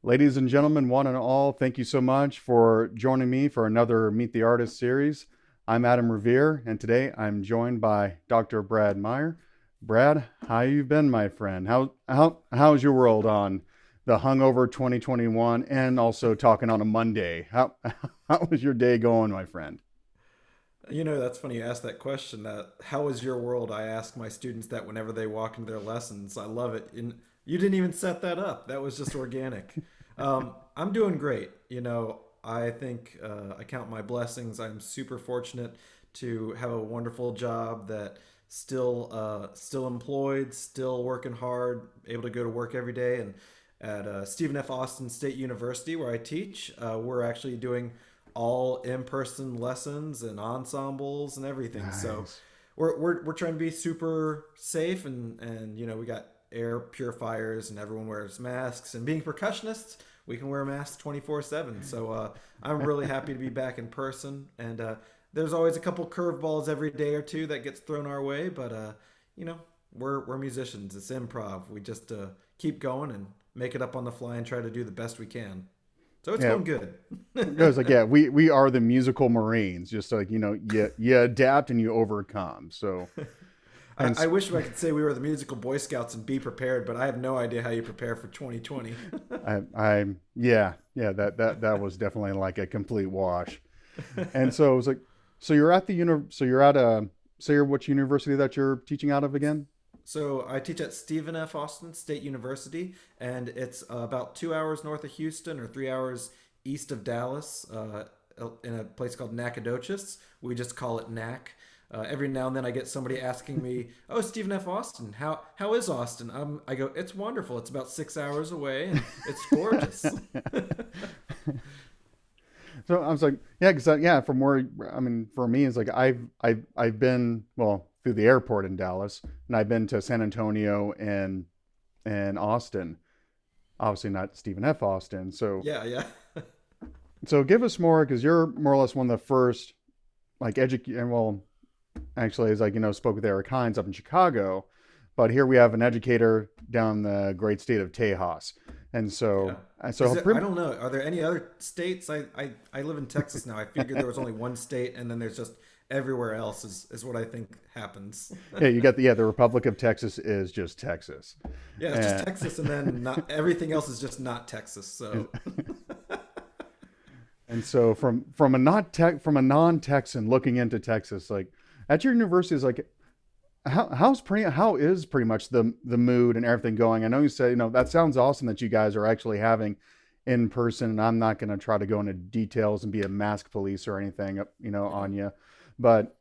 Ladies and gentlemen, one and all, thank you so much for joining me for another Meet the Artist series. I'm Adam Riviere, and today I'm joined by Dr. Brad Meyer. Brad, how you been, my friend? How's your world on the hungover 2021 and also talking on a Monday? How was your day going, my friend? That's funny you asked that question. How is your world? I ask my students that whenever they walk into their lessons. I love it. And you didn't even set that up. That was just organic. I'm doing great. I think I count my blessings. I'm super fortunate to have a wonderful job that still employed, still working hard, able to go to work every day. And at Stephen F. Austin State University, where I teach, we're actually doing all in-person lessons and ensembles and everything. So Nice. we're trying to be super safe and we got air purifiers and everyone wears masks, and being percussionists we can wear masks 24/7. So I'm really happy to be back in person, and there's always a couple curveballs every day or two that gets thrown our way, but you know we're musicians. It's improv. We just keep going and make it up on the fly and try to do the best we can. So it's Yeah, going good. it goes like, yeah, we are the musical Marines. Just like, you adapt and you overcome. So, I, and I wish I could say we were the musical Boy Scouts and be prepared, but I have no idea how you prepare for 2020. yeah, that was definitely like a complete wash. And so it was like, so you're at the so you're at say you're which university that you're teaching out of again? So I teach at Stephen F. Austin State University, and it's about 2 hours north of Houston or 3 hours east of Dallas, in a place called Nacogdoches. We just call it NAC. Every now and then I get somebody asking me, "Oh, Stephen F. Austin, how is Austin?" I go, "It's wonderful. It's about 6 hours away, and it's gorgeous." So I was like, yeah, because yeah, from where I mean, for me, it's like I've been well through the airport in Dallas, and I've been to San Antonio and Austin. Obviously not Stephen F. Austin. Yeah, yeah. So give us more because you're more or less one of the first like and well, actually, is like spoke with Eric Hines up in Chicago, but here we have an educator down the great state of Tejas, and Yeah. so I don't know. Are there any other states? I live in Texas now. I figured there was only one state, and then there's just everywhere else is what I think happens. yeah, you got the Republic of Texas is just Texas, Yeah, it's just and Texas, and then not everything else is just not Texas. So and so from a not tech from a non-Texan looking into Texas, like at your university is like how is pretty much the mood and everything going? I know you said that sounds awesome that you guys are actually having in person, and I'm not going to try to go into details and be a mask police or anything yeah. on you, but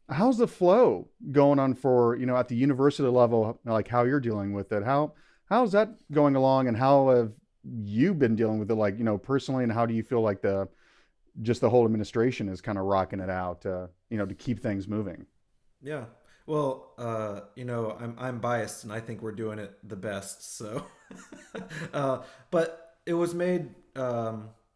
how's the flow going on for at the university level, like how you're dealing with it? How's that going along, and how have you been dealing with it, like personally, and how do you feel like the whole administration is kind of rocking it out to keep things moving? Yeah. Well, I'm biased, and I think we're doing it the best. So, but it was made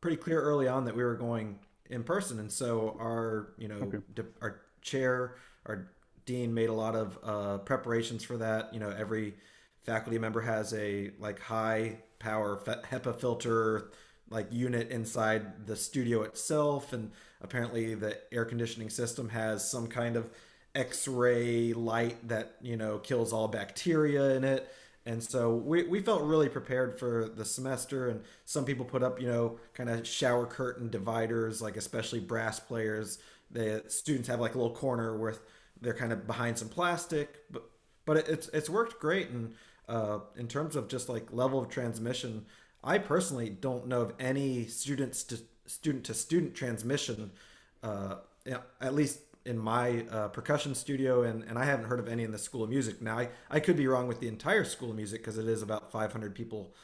pretty clear early on that we were going in person, and so Okay. our chair, our dean made a lot of preparations for that. Every faculty member has a like high power HEPA filter like unit inside the studio itself, and apparently the air conditioning system has some kind of X-ray light that kills all bacteria in it. And so we felt really prepared for the semester. And some people put up kind of shower curtain dividers, like especially brass players. The students have like a little corner where they're kind of behind some plastic, but it's worked great. And in terms of just like level of transmission, I personally don't know of any student to student transmission, at least in my percussion studio, and I haven't heard of any in the School of Music. Now, I could be wrong with the entire School of Music because it is about 500 people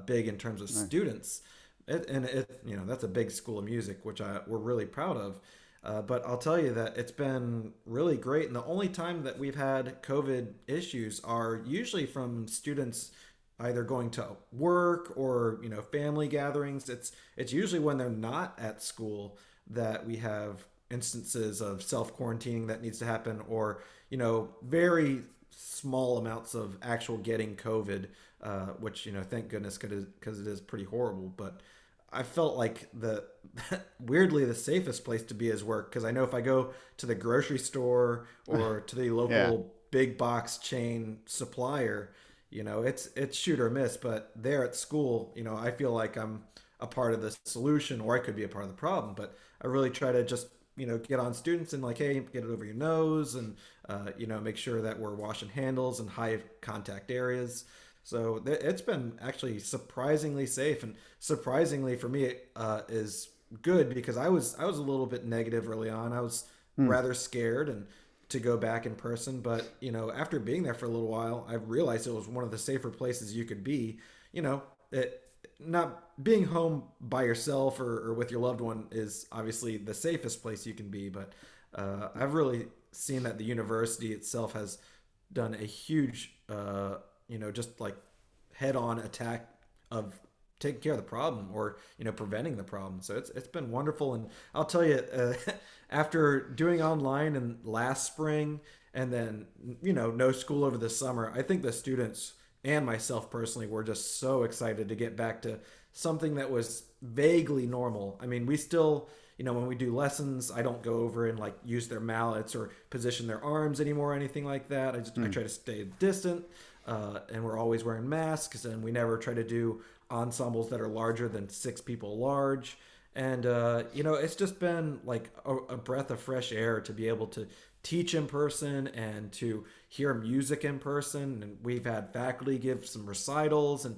big in terms of Nice. students. That's a big School of Music, which we're really proud of. But I'll tell you that it's been really great. And the only time that we've had COVID issues are usually from students either going to work or family gatherings. It's usually when they're not at school that we have instances of self quarantining that needs to happen, or very small amounts of actual getting COVID. which, thank goodness, because it is pretty horrible. But I felt like weirdly the safest place to be is work, because I know if I go to the grocery store or to the Yeah. local big box chain supplier, it's shoot or miss. But there at school, I feel like I'm a part of the solution, or I could be a part of the problem. But I really try to just get on students and like, hey, get it over your nose, and make sure that we're washing handles in high contact areas. So it's been actually surprisingly safe, and surprisingly for me, it is good, because I was a little bit negative early on. I was Hmm. rather scared and to go back in person, but after being there for a little while, I realized it was one of the safer places you could be. It not being home by yourself or with your loved one is obviously the safest place you can be, but I've really seen that the university itself has done a huge, just like head-on attack of taking care of the problem, or preventing the problem. So it's been wonderful. And I'll tell you, after doing online and last spring, and then no school over the summer, I think the students and myself personally were just so excited to get back to something that was vaguely normal. I mean, we still, when we do lessons, I don't go over and like use their mallets or position their arms anymore or anything like that. I Hmm. try to stay distant, and we're always wearing masks, and we never try to do ensembles that are larger than 6 people large. And it's just been like a breath of fresh air to be able to teach in person and to hear music in person. And we've had faculty give some recitals and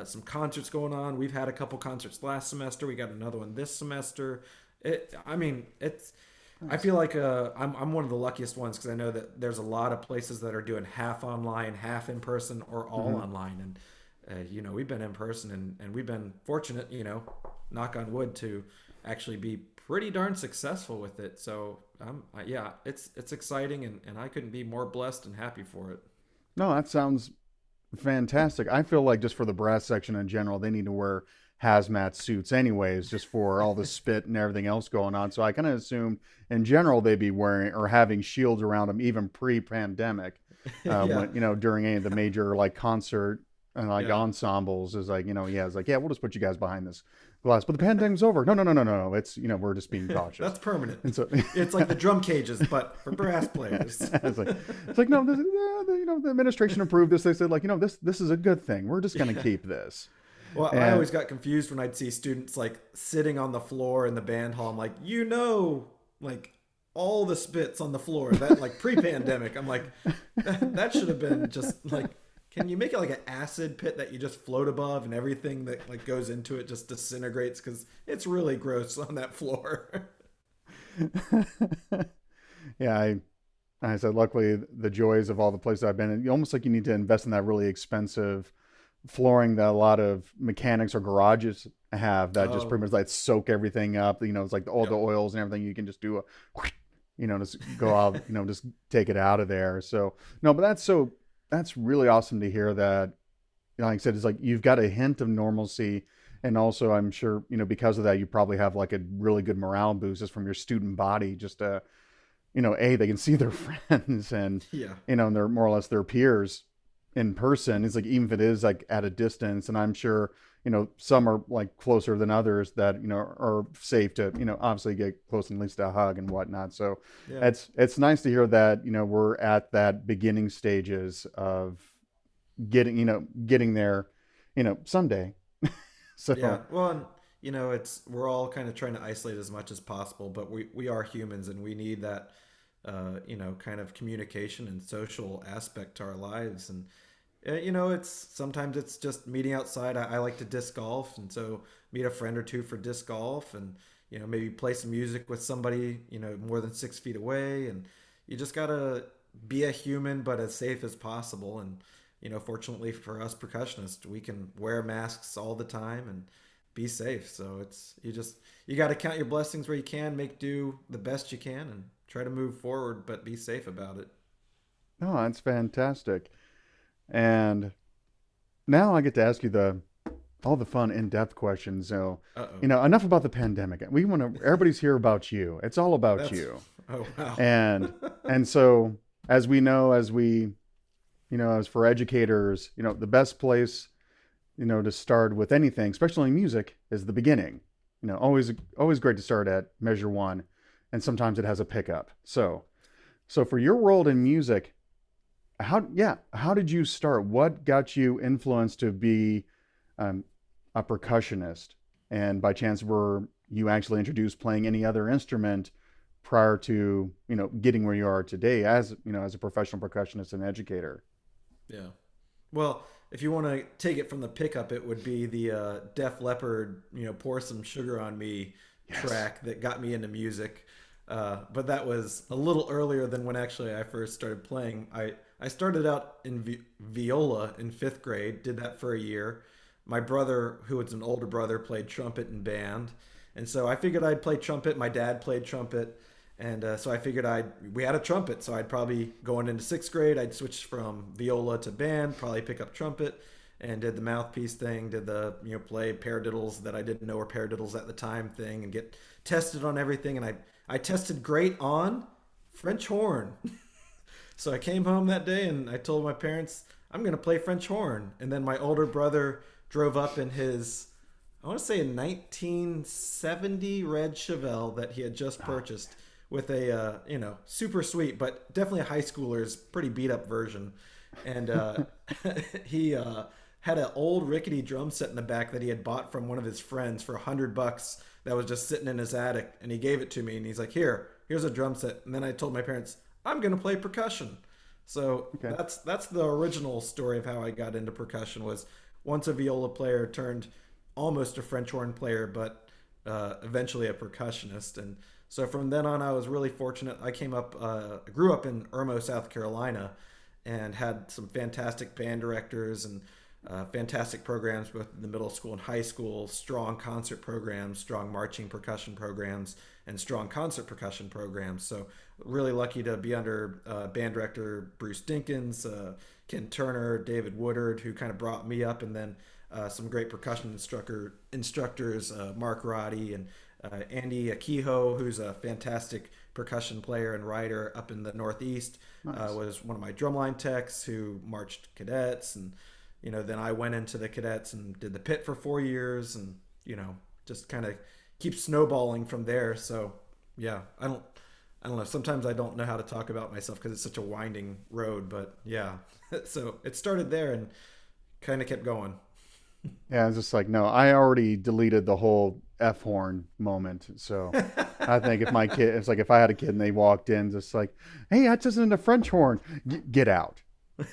some concerts going on. We've had a couple concerts last semester. We got another one this semester. I mean, it's. I Nice. feel like I'm one of the luckiest ones, because I know that there's a lot of places that are doing half online, half in person, or all Hmm. online. And we've been in person, and we've been fortunate, knock on wood, to actually be pretty darn successful with it. So yeah, it's exciting, and I couldn't be more blessed and happy for it. No, that sounds fantastic. I feel like just for the brass section in general, they need to wear hazmat suits anyways, just for all the spit and everything else going on. So I kind of assume in general they'd be wearing or having shields around them even pre-pandemic, Yeah, when during any of the major like concert and like yeah. ensembles is like yeah, it's like yeah, we'll just put you guys behind this glass, but the pandemic's over. No, no, no, no, no. It's we're just being cautious, That's permanent. and so It's like the drum cages, but for brass players. it's like no, the administration approved this. They said like this is a good thing. We're just gonna Yeah. keep this. Well, I And always got confused when I'd see students like sitting on the floor in the band hall. I'm like, like all the spits on the floor. That like pre-pandemic. I'm like, that should have been just like, can you make it like an acid pit that you just float above, and everything that like goes into it just disintegrates, because it's really gross on that floor. yeah, I said luckily the joys of all the places I've been in, almost like you need to invest in that really expensive flooring that a lot of mechanics or garages have that just pretty Oh, much like soak everything up. It's like all the yep. oils and everything. You can just do a, just go out, just take it out of there. So no, but that's really awesome to hear that. Like I said, it's like you've got a hint of normalcy. And also, I'm sure, because of that, you probably have like a really good morale boost just from your student body, just they can see their friends and, Yeah. and they're more or less their peers in person. It's like, even if it is like at a distance, and I'm sure, some are like closer than others that, are safe to, obviously get close and at least a hug and whatnot. So Yeah. it's nice to hear that, we're at that beginning stages of getting there, someday. Yeah. So, Well, and it's we're all kind of trying to isolate as much as possible, but we are humans, and we need that kind of communication and social aspect to our lives. And it's sometimes it's just meeting outside. I like to disc golf, and so meet a friend or two for disc golf, and maybe play some music with somebody more than 6 feet away. And you just gotta be a human, but as safe as possible. And fortunately for us percussionists, we can wear masks all the time and be safe. So it's you got to count your blessings where you can, make do the best you can, and try to move forward, but be safe about it. no, that's fantastic. And now I get to ask you the all the fun in-depth questions. So, Uh oh. enough about the pandemic. We want to. Everybody's here about you. It's all about That's you. oh wow. And so, as we know, as we as for educators, the best place, to start with anything, especially music, is the beginning. Always great to start at measure one, and sometimes it has a pickup. So for your world in music, how did you start? What got you influenced to be um, a percussionist? And by chance, were you actually introduced playing any other instrument prior to getting where you are today as as a professional percussionist and educator? Yeah. Well, if you want to take it from the pickup, it would be the Def Leppard, "Pour Some Sugar on Me" Yes. track that got me into music. But that was a little earlier than when actually I first started playing. I started out in viola in fifth grade, did that for a year. My brother, who was an older brother, played trumpet in band. And so I figured I'd play trumpet. My dad played trumpet. And so I figured we had a trumpet. So I'd probably, going into sixth grade, I'd switch from viola to band, probably pick up trumpet, and did the mouthpiece thing, did the, play paradiddles that I didn't know were paradiddles at the time thing, and get tested on everything. And I tested great on French horn. So I came home that day and I told my parents, I'm going to play French horn. And then my older brother drove up in his, I want to say, a 1970 red Chevelle that he had just purchased with a, super sweet, but definitely a high schooler's pretty beat up version. And he had an old rickety drum set in the back that he had bought from one of his friends for $100 that was just sitting in his attic. And he gave it to me and he's like, here's a drum set. And then I told my parents, I'm going to play percussion. So Okay. that's the original story of how I got into percussion. Was once a viola player, turned almost a French horn player, but eventually a percussionist. And so from then on, I was really fortunate. I grew up in Irmo, South Carolina, and had some fantastic band directors and fantastic programs both in the middle school and high school, strong concert programs, strong marching percussion programs, and strong concert percussion programs. So really lucky to be under band director Bruce Dinkins, Ken Turner, David Woodard, who kind of brought me up, and then some great percussion instructors, Mark Roddy and Andy Akiho, who's a fantastic percussion player and writer up in the Northeast, Nice. was one of my drumline techs who marched cadets. And then I went into the cadets and did the pit for 4 years, and just kind of keep snowballing from there. So yeah, I don't know. Sometimes I don't know how to talk about myself because it's such a winding road, but yeah. So it started there and kind of kept going. Yeah, it's just like, no, I already deleted the whole F horn moment. So I think if my kid, it's like if I had a kid and they walked in, just like, hey, that isn't a French horn, get out.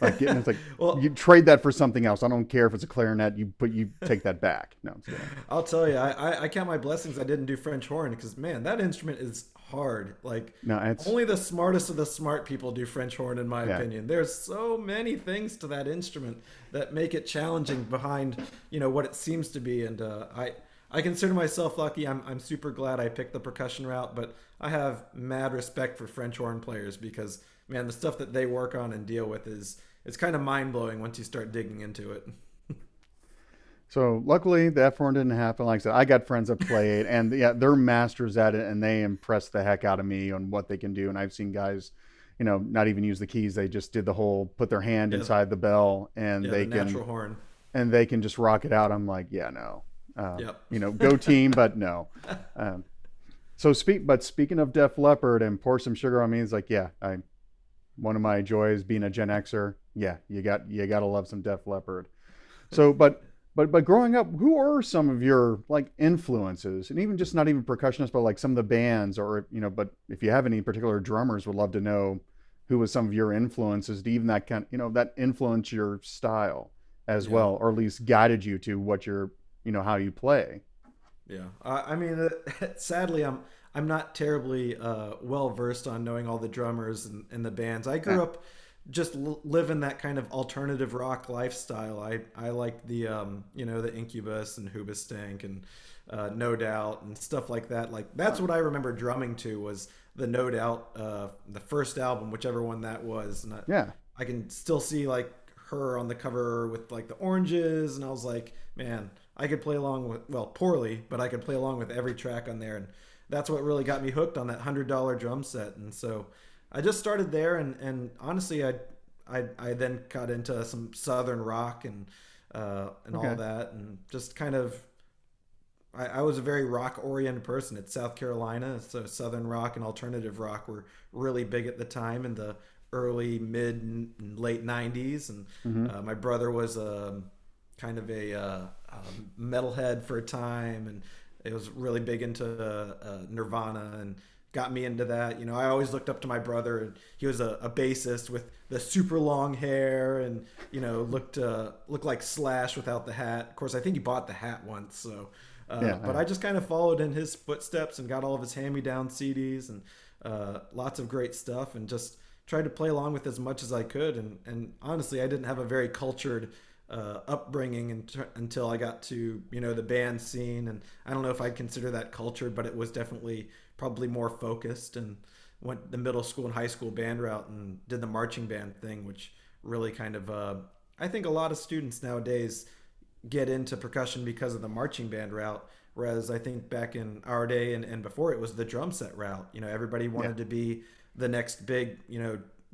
It's like Well, you trade that for something else. I don't care if it's a clarinet. You take that back. No, I'm just kidding. I'll tell you, I count my blessings I didn't do French horn because, man, that instrument is hard. Like, No, it's only the smartest of the smart people do French horn, in my yeah. opinion. There's so many things to that instrument that make it challenging behind, what it seems to be. And I consider myself lucky. I'm super glad I picked the percussion route, but I have mad respect for French horn players because, man, the stuff that they work on and deal with is it's kind of mind blowing once you start digging into it. So luckily the F horn didn't happen. Like I said, I got friends that play it, and yeah, they're masters at it, and they impress the heck out of me on what they can do. And I've seen guys, not even use the keys. They just did the whole put their hand Yeah, inside the bell, and yeah, the natural horn. they can just rock it out. I'm like, yeah, no, Yep. go team, but no. Um, but speaking of Def Leppard and Pour Some Sugar on Me, is like, yeah, one of my joys being a Gen Xer. Yeah, you got to love some Def Leppard. So, but growing up, who are some of your like influences, and even just not even percussionists, but like some of the bands, or but if you have any particular drummers, would love to know who was some of your influences, to even that kind, that influence your style as Yeah. well, or at least guided you to what your, how you play. Yeah, I mean, sadly, I'm not terribly well versed on knowing all the drummers and the bands. I Yeah. grew up just living that kind of alternative rock lifestyle. I like the the Incubus and Hoobastank and No Doubt and stuff like that. Like that's what I remember drumming to was the No Doubt the first album, whichever one that was. And Yeah. I can still see like her on the cover with like the oranges, and I was like, man, I could play along with, well, poorly, but I could play along with every track on there, and that's what really got me hooked on that $100 drum set. And so I just started there, and honestly, I then got into some Southern rock and all Okay. that, and just kind of I was a very rock oriented person. It's South Carolina, so Southern rock and alternative rock were really big at the time in the early, mid, and late '90s. And Mm-hmm. my brother was kind of metalhead for a time, and it was really big into Nirvana and got me into that. You know, I always looked up to my brother, and he was a bassist with the super long hair, and looked like Slash without the hat. Of course, I think he bought the hat once, so. Yeah. But I just kind of followed in his footsteps and got all of his hand-me-down CDs and lots of great stuff, and just tried to play along with as much as I could. And honestly, I didn't have a very cultured upbringing until I got to the band scene, and I don't know if I'd consider that cultured, but it was definitely probably more focused, and went the middle school and high school band route and did the marching band thing, which really kind of I think a lot of students nowadays get into percussion because of the marching band route. Whereas I think back in our day and before, it was the drum set route. You know, everybody Yeah. wanted to be the next big,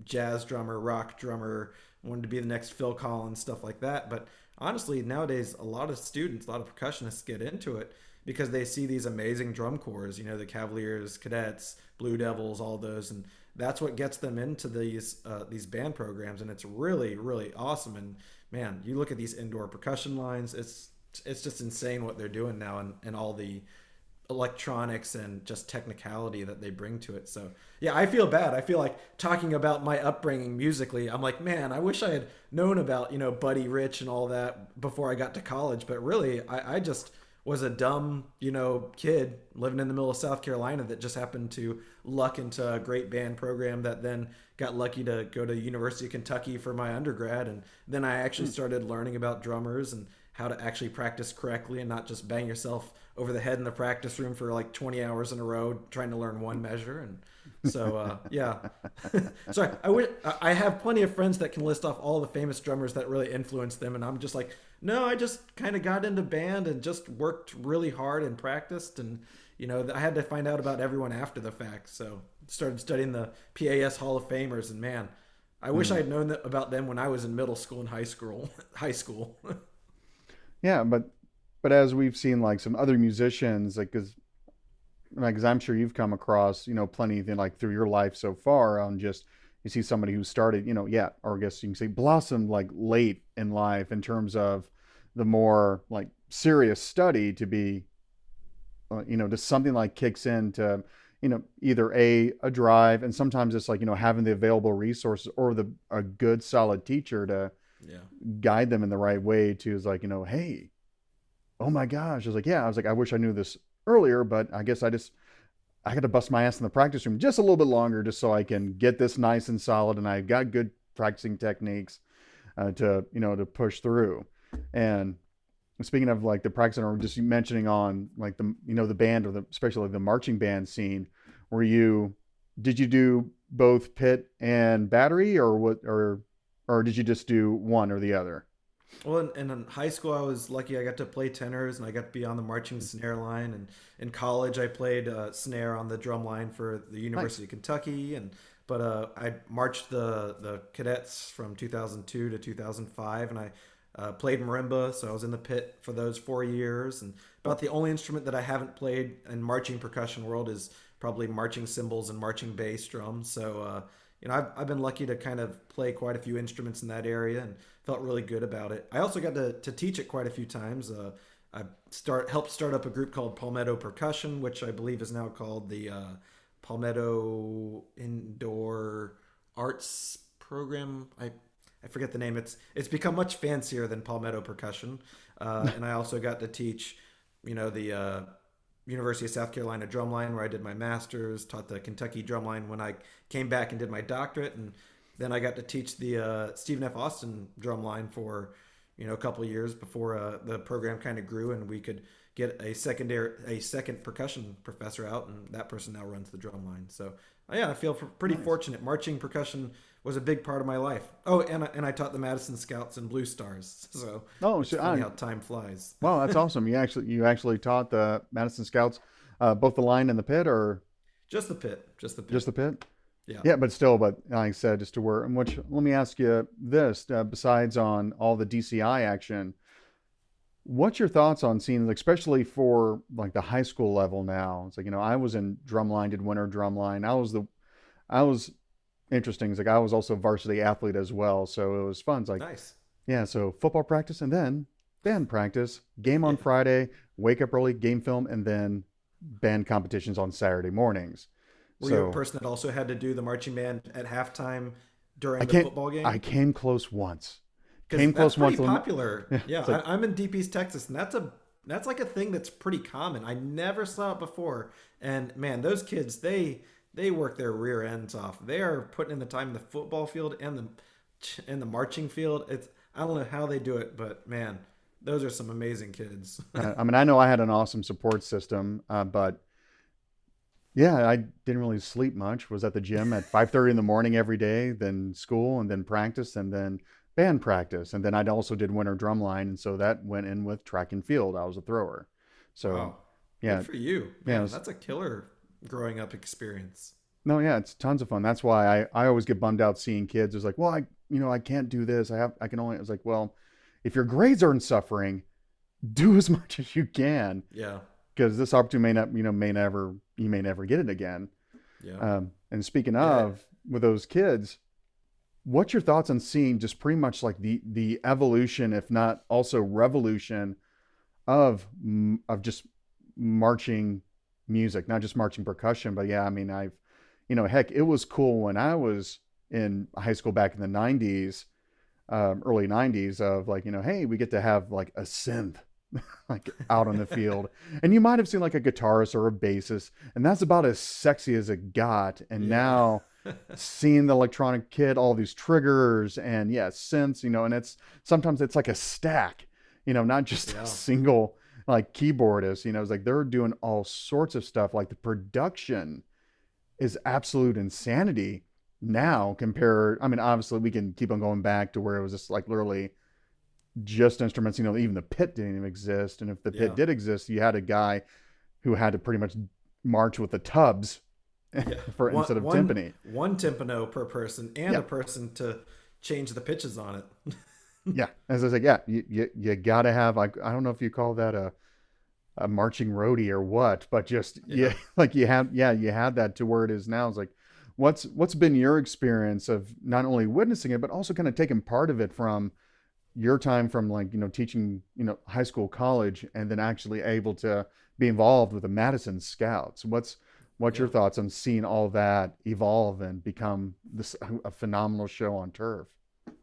jazz drummer, rock drummer, wanted to be the next Phil Collins, stuff like that. But honestly, nowadays, a lot of students, a lot of percussionists get into it because they see these amazing drum corps, the Cavaliers, Cadets, Blue Devils, all those. And that's what gets them into these band programs. And it's really, really awesome. And man, you look at these indoor percussion lines, it's just insane what they're doing now, and all the electronics and just technicality that they bring to it. So yeah, I feel bad. I feel like talking about my upbringing musically, I'm like, man, I wish I had known about Buddy Rich and all that before I got to college. But really, I just was a dumb kid living in the middle of South Carolina that just happened to luck into a great band program, that then got lucky to go to University of Kentucky for my undergrad. And then I actually started learning about drummers and how to actually practice correctly and not just bang yourself over the head in the practice room for like 20 hours in a row trying to learn one measure. And so yeah. Sorry, I have plenty of friends that can list off all the famous drummers that really influenced them, and I'm just like, no, I just kind of got into band and just worked really hard and practiced. And I had to find out about everyone after the fact, so started studying the PAS Hall of Famers. And man, I wish I Mm. had known about them when I was in middle school and high school. High school. Yeah, but as we've seen, like some other musicians, because I'm sure you've come across, plenty of like through your life so far on just you see somebody who started, yeah, or I guess you can say blossomed like late in life in terms of the more like serious study to be, just something like kicks into, either a drive, and sometimes it's like, having the available resources or a good solid teacher to Yeah. guide them in the right way to is like, hey, oh my gosh. I was like, yeah, I was like, I wish I knew this earlier, but I guess I got to bust my ass in the practice room just a little bit longer just so I can get this nice and solid. And I've got good practicing techniques to push through. And speaking of like the practicing, or just mentioning on like the band, or especially the marching band scene, did you do both pit and battery, or what, or did you just do one or the other? Well, in high school, I was lucky. I got to play tenors, and I got to be on the marching snare line. And in college, I played snare on the drum line for the Nice. University of Kentucky. But I marched the cadets from 2002 to 2005, and I played marimba. So I was in the pit for those 4 years. And about the only instrument that I haven't played in marching percussion world is probably marching cymbals and marching bass drums. So I've been lucky to kind of play quite a few instruments in that area, and felt really good about it. I also got to teach it quite a few times. I helped start up a group called Palmetto Percussion, which I believe is now called the Palmetto Indoor Arts Program. I forget the name. It's become much fancier than Palmetto Percussion. And I also got to teach, the University of South Carolina drumline, where I did my master's. Taught the Kentucky drumline when I came back and did my doctorate, and then I got to teach the Stephen F. Austin drumline for a couple of years before the program kind of grew, and we could get a second percussion professor out, and that person now runs the drumline. So yeah, I feel pretty Nice. fortunate. Marching percussion was a big part of my life. Oh, and I taught the Madison Scouts and Blue Stars. So Oh, it's so funny how time flies. wow, that's awesome. You actually taught the Madison Scouts both the line and the pit, or Just the pit, just the just pit. the pit? Yeah. Yeah, but still, but like I said, just to work. And which, let me ask you this: besides on all the DCI action, what's your thoughts on seeing, like, especially for like the high school level now? It's like, I was in drumline, did winter drumline. I was interesting. It's like I was also varsity athlete as well, so it was fun. It's like, Nice. yeah, so football practice and then band practice, game on Yeah. Friday, wake up early, game film, and then band competitions on Saturday mornings. Were you a So person that also had to do the marching band at halftime I during the can't. football I game? came close once. Because Came that's close pretty once. popular. Yeah, Yeah, it's like, I'm in Deep East Texas, and that's like a thing that's pretty common. I never saw it before, and man, those kids they work their rear ends off. They are putting in the time in the football field and the marching field. It's I don't know how they do it, but man, those are some amazing kids. I mean, I know I had an awesome support system, but yeah, I didn't really sleep much. Was at the gym at 5:30 in the morning every day, then school, and then practice, and then band practice, and then I also did winter drumline, and so that went in with track and field. I was a thrower, so Wow, good yeah, for you, yeah. man. That's a killer growing up experience. No, yeah, it's tons of fun. That's why I always get bummed out seeing kids. It's like, well, I can't do this. I can only. It's like, well, if your grades aren't suffering, do as much as you can, Yeah, because this opportunity may not, you may never get it again. yeah, And speaking yeah. of, with those kids, what's your thoughts on seeing just pretty much like the evolution, if not also revolution, of just marching music, not just marching percussion, but yeah, I mean, heck, it was cool when I was in high school back in the '90s, early '90s, of like, hey, we get to have like a synth like out on the field. And you might have seen like a guitarist or a bassist, and that's about as sexy as it got. And Yeah. now seeing the electronic kit, all these triggers and yeah, synths, and it's sometimes it's like a stack, not just a Yeah. single like keyboardist, it's like they're doing all sorts of stuff. Like the production is absolute insanity now compared. I mean, obviously we can keep on going back to where it was just like literally just instruments, even the pit didn't even exist. And if the pit Yeah. did exist, you had a guy who had to pretty much march with the tubs Yeah. for One instead of one timpani. one timpano per person and Yeah. a person to change the pitches on it. Yeah. As I was like, yeah, you gotta have, like, I don't know if you call that a marching roadie or what, but just, Yeah. yeah, like you had that to where it is now. It's like, what's been your experience of not only witnessing it, but also kind of taking part of it from your time from, like, teaching, high school, college, and then actually able to be involved with the Madison Scouts. What's your Yeah. thoughts on seeing all that evolve and become this a phenomenal show on turf?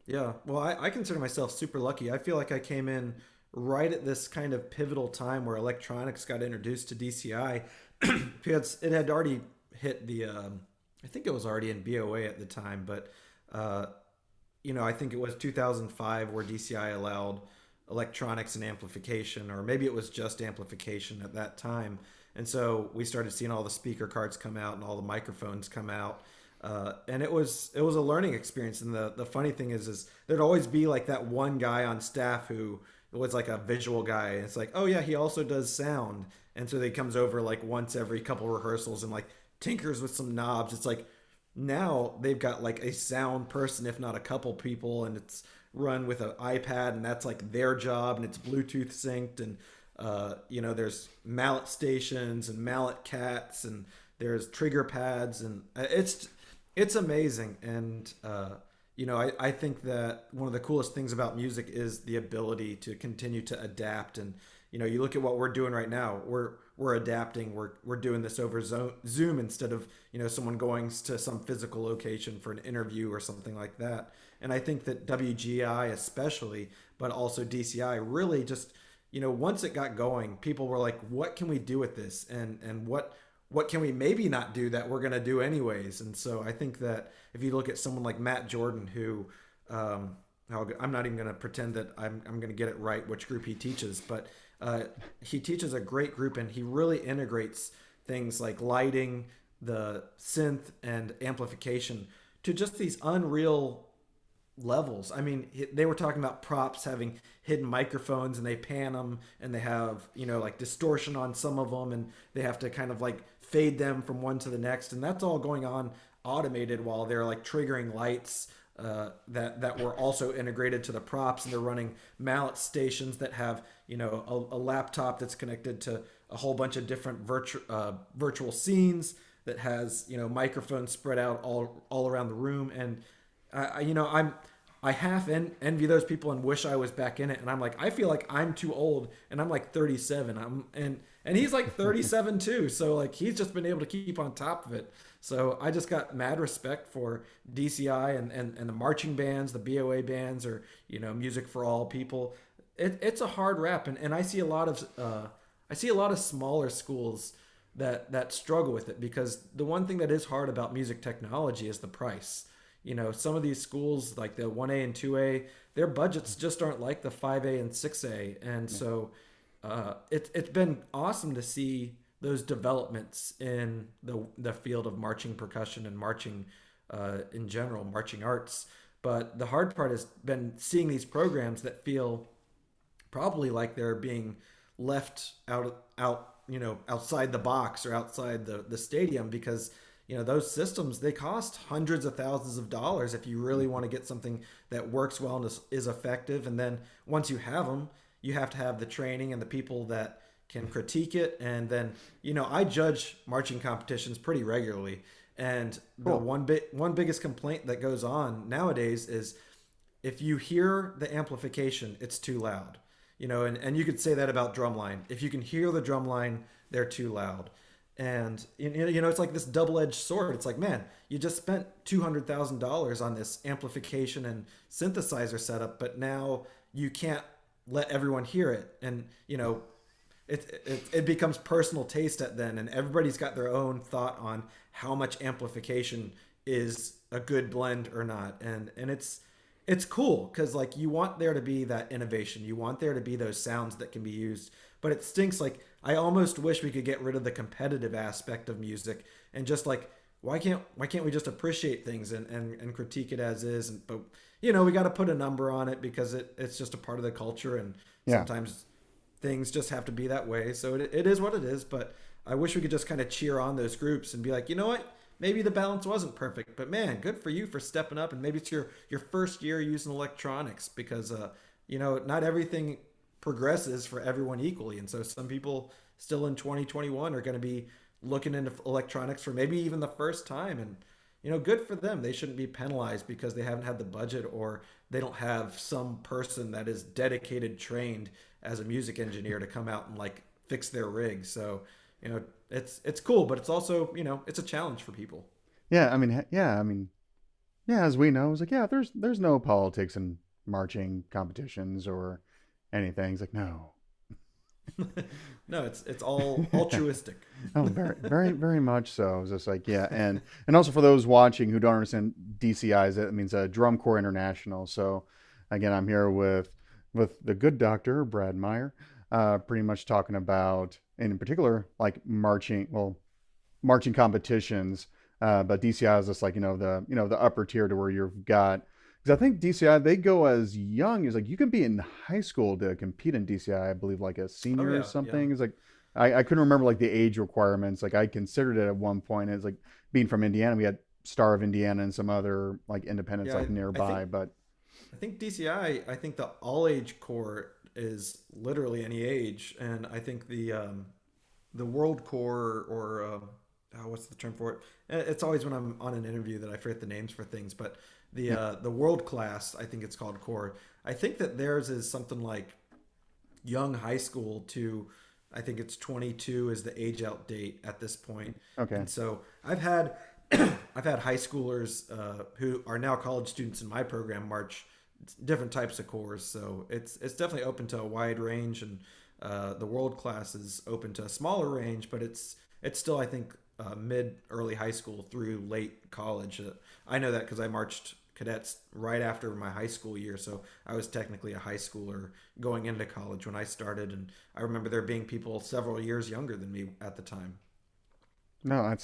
Yeah. Well, I consider myself super lucky. I feel like I came in right at this kind of pivotal time where electronics got introduced to DCI because it had already hit I think it was already in BOA at the time, but uh, I think it was 2005 where DCI allowed electronics and amplification, or maybe it was just amplification at that time. And so we started seeing all the speaker cards come out and all the microphones come out. And it was a learning experience. And the funny thing is there'd always be like that one guy on staff who was like a visual guy. And it's like, oh yeah, he also does sound. And so he comes over like once every couple rehearsals and like tinkers with some knobs. It's like, now they've got like a sound person, if not a couple people, and it's run with an iPad, and that's like their job, and it's Bluetooth synced, and there's mallet stations and mallet cats, and there's trigger pads, and it's amazing. And I think that one of the coolest things about music is the ability to continue to adapt. And you look at what we're doing right now. We're adapting. We're doing this over Zoom instead of someone going to some physical location for an interview or something like that. And I think that WGI especially, but also DCI, really just once it got going, people were like, "What can we do with this?" And what can we maybe not do that we're going to do anyways? And so I think that if you look at someone like Matt Jordan, who I'm not even going to pretend that I'm going to get it right which group he teaches, but he teaches a great group, and he really integrates things like lighting, the synth, and amplification to just these unreal levels. I mean, they were talking about props having hidden microphones, and they pan them, and they have like distortion on some of them, and they have to kind of like fade them from one to the next, and that's all going on automated while they're like triggering lights that were also integrated to the props, and they're running mallet stations that have a laptop that's connected to a whole bunch of different virtual scenes that has microphones spread out all around the room. And I half envy those people and wish I was back in it. And I'm like, I feel like I'm too old, and I'm like 37. And he's like 37 too. So like he's just been able to keep on top of it. So I just got mad respect for DCI and the marching bands, the BOA bands, or Music for All people. It's a hard rap, and I see a lot of smaller schools that struggle with it, because the one thing that is hard about music technology is the price. Some of these schools like the 1A and 2A, their budgets just aren't like the 5A and 6A. And so it's been awesome to see those developments in the field of marching percussion and marching in general, marching arts. But the hard part has been seeing these programs that feel probably like they're being left outside the box or outside the stadium, because those systems, they cost hundreds of thousands of dollars if you really want to get something that works well and is effective. And then once you have them, you have to have the training and the people that can critique it. And then I judge marching competitions pretty regularly, and the Cool. one biggest complaint that goes on nowadays is if you hear the amplification, it's too loud. And you could say that about drumline. If you can hear the drumline, they're too loud. And it's like this double-edged sword. It's like, man, you just spent $200,000 on this amplification and synthesizer setup, but now you can't let everyone hear it. And it becomes personal taste at then, and everybody's got their own thought on how much amplification is a good blend or not. And it's cool, because like you want there to be that innovation, you want there to be those sounds that can be used, but it stinks. Like I almost wish we could get rid of the competitive aspect of music and just like, why can't we just appreciate things and critique it as is. But we got to put a number on it, because it's just a part of the culture, and Yeah. sometimes things just have to be that way. So it is what it is. But I wish we could just kind of cheer on those groups and be like, you know what? Maybe the balance wasn't perfect, but man, good for you for stepping up. And maybe it's your first year using electronics, because not everything progresses for everyone equally. And so some people still in 2021 are going to be looking into electronics for maybe even the first time. And good for them. They shouldn't be penalized because they haven't had the budget, or they don't have some person that is dedicated, trained as a music engineer to come out and like fix their rig. So it's cool, but it's also it's a challenge for people. Yeah. Yeah. As we know, it's like, yeah, there's no politics in marching competitions or anything. It's like, no. No, it's all altruistic. Oh, very, very, very much so. It's just like, yeah, and also for those watching who don't understand DCIs, it means Drum Corps International. So, again, I'm here with the good doctor Brad Meyer, pretty much talking about, in particular, like marching competitions. But DCI is just like the upper tier to where you've got, because I think DCI, they go as young as, like, you can be in high school to compete in DCI. I believe like a Oh senior or yeah, yeah, something. It's like I couldn't remember like the age requirements. Like I considered it at one point. It's like being from Indiana, we had Star of Indiana and some other like independents yeah. like I think nearby. But I think DCI. I think the all age core is literally any age, and I think the world core, or what's the term for it? It's always when I'm on an interview that I forget the names for things, but yeah, the world class, I think it's called core. I think that theirs is something like young high school to, I think it's 22 is the age out date at this point. okay, And so I've had high schoolers who are now college students in my program march different types of cores. So it's definitely open to a wide range, and the world class is open to a smaller range, but it's still, I think, mid early high school through late college. I know that because I marched cadets right after my high school year, so I was technically a high schooler going into college when I started, and I remember there being people several years younger than me at the time. no,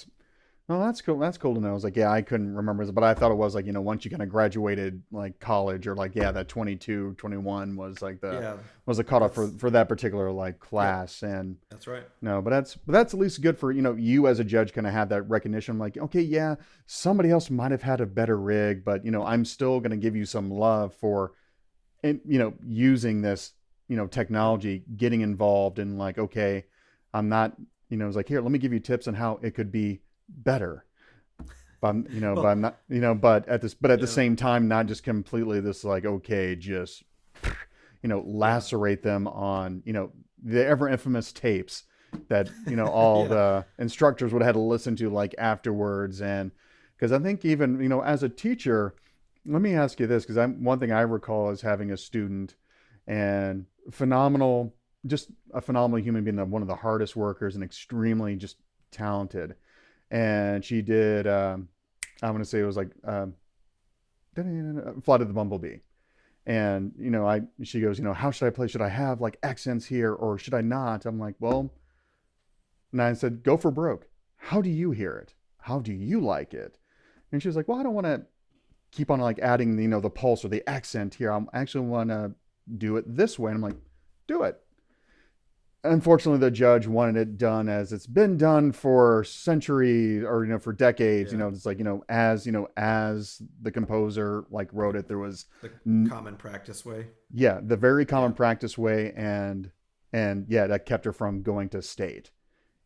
Oh, that's cool. That's cool to know. I was like, yeah, I couldn't remember, but I thought it was like, once you kind of graduated like college or like, yeah, that 22, 21 was like Yeah, was the cutoff that's for that particular like yep, class. And that's right. no, but that's at least good for, you as a judge kind of have that recognition. Like, okay, yeah, somebody else might have had a better rig, but, I'm still going to give you some love for, using this, Yep. technology, getting involved and like, okay, I'm not, it's like, here, let me give you tips on how it could be better. But Well, I'm not, but at the yeah, same time, not just completely this like, okay, just, yeah, lacerate them on, the ever infamous tapes that, all yeah, the instructors would have had to listen to like afterwards. And because I think even, as a teacher, let me ask you this, because one thing I recall is having a student and phenomenal, just a phenomenal human being, one of the hardest workers and extremely just talented. And she did, I'm going to say it was like Flight of the Bumblebee. And, she goes, how should I play? Should I have like accents here or should I not? I'm like, well, and I said, go for broke. How do you hear it? How do you like it? And she was like, well, I don't want to keep on like adding, the pulse or the accent here. I actually want to do it this way. And I'm like, do it. Unfortunately, the judge wanted it done as it's been done for centuries or, for decades. yeah. It's like, as the composer like wrote it, there was, The common practice way. yeah, the very common Yeah, practice way. And yeah, that kept her from going to state,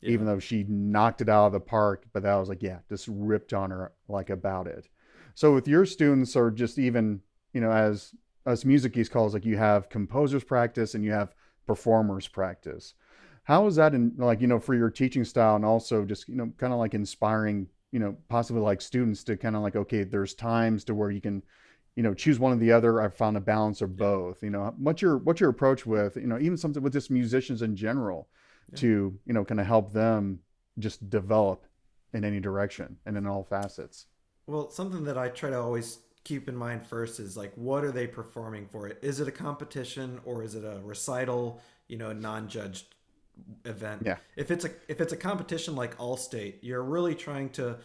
yeah, even though she knocked it out of the park. But that was like, yeah, just ripped on her like about it. So with your students, or just even, as us music geeks calls, like you have composers practice and you have performers practice. How is that in like, for your teaching style, and also just, kind of like inspiring, possibly like students to kind of like, okay, there's times to where you can, choose one or the other. I've found a balance of yeah, both. What's your approach with, even something with just musicians in general yeah. to, kind of help them just develop in any direction and in all facets. Well, something that I try to always keep in mind first is like, what are they performing for? It is it a competition or is it a recital? A non-judged event. Yeah. If it's a competition like Allstate, you're really trying to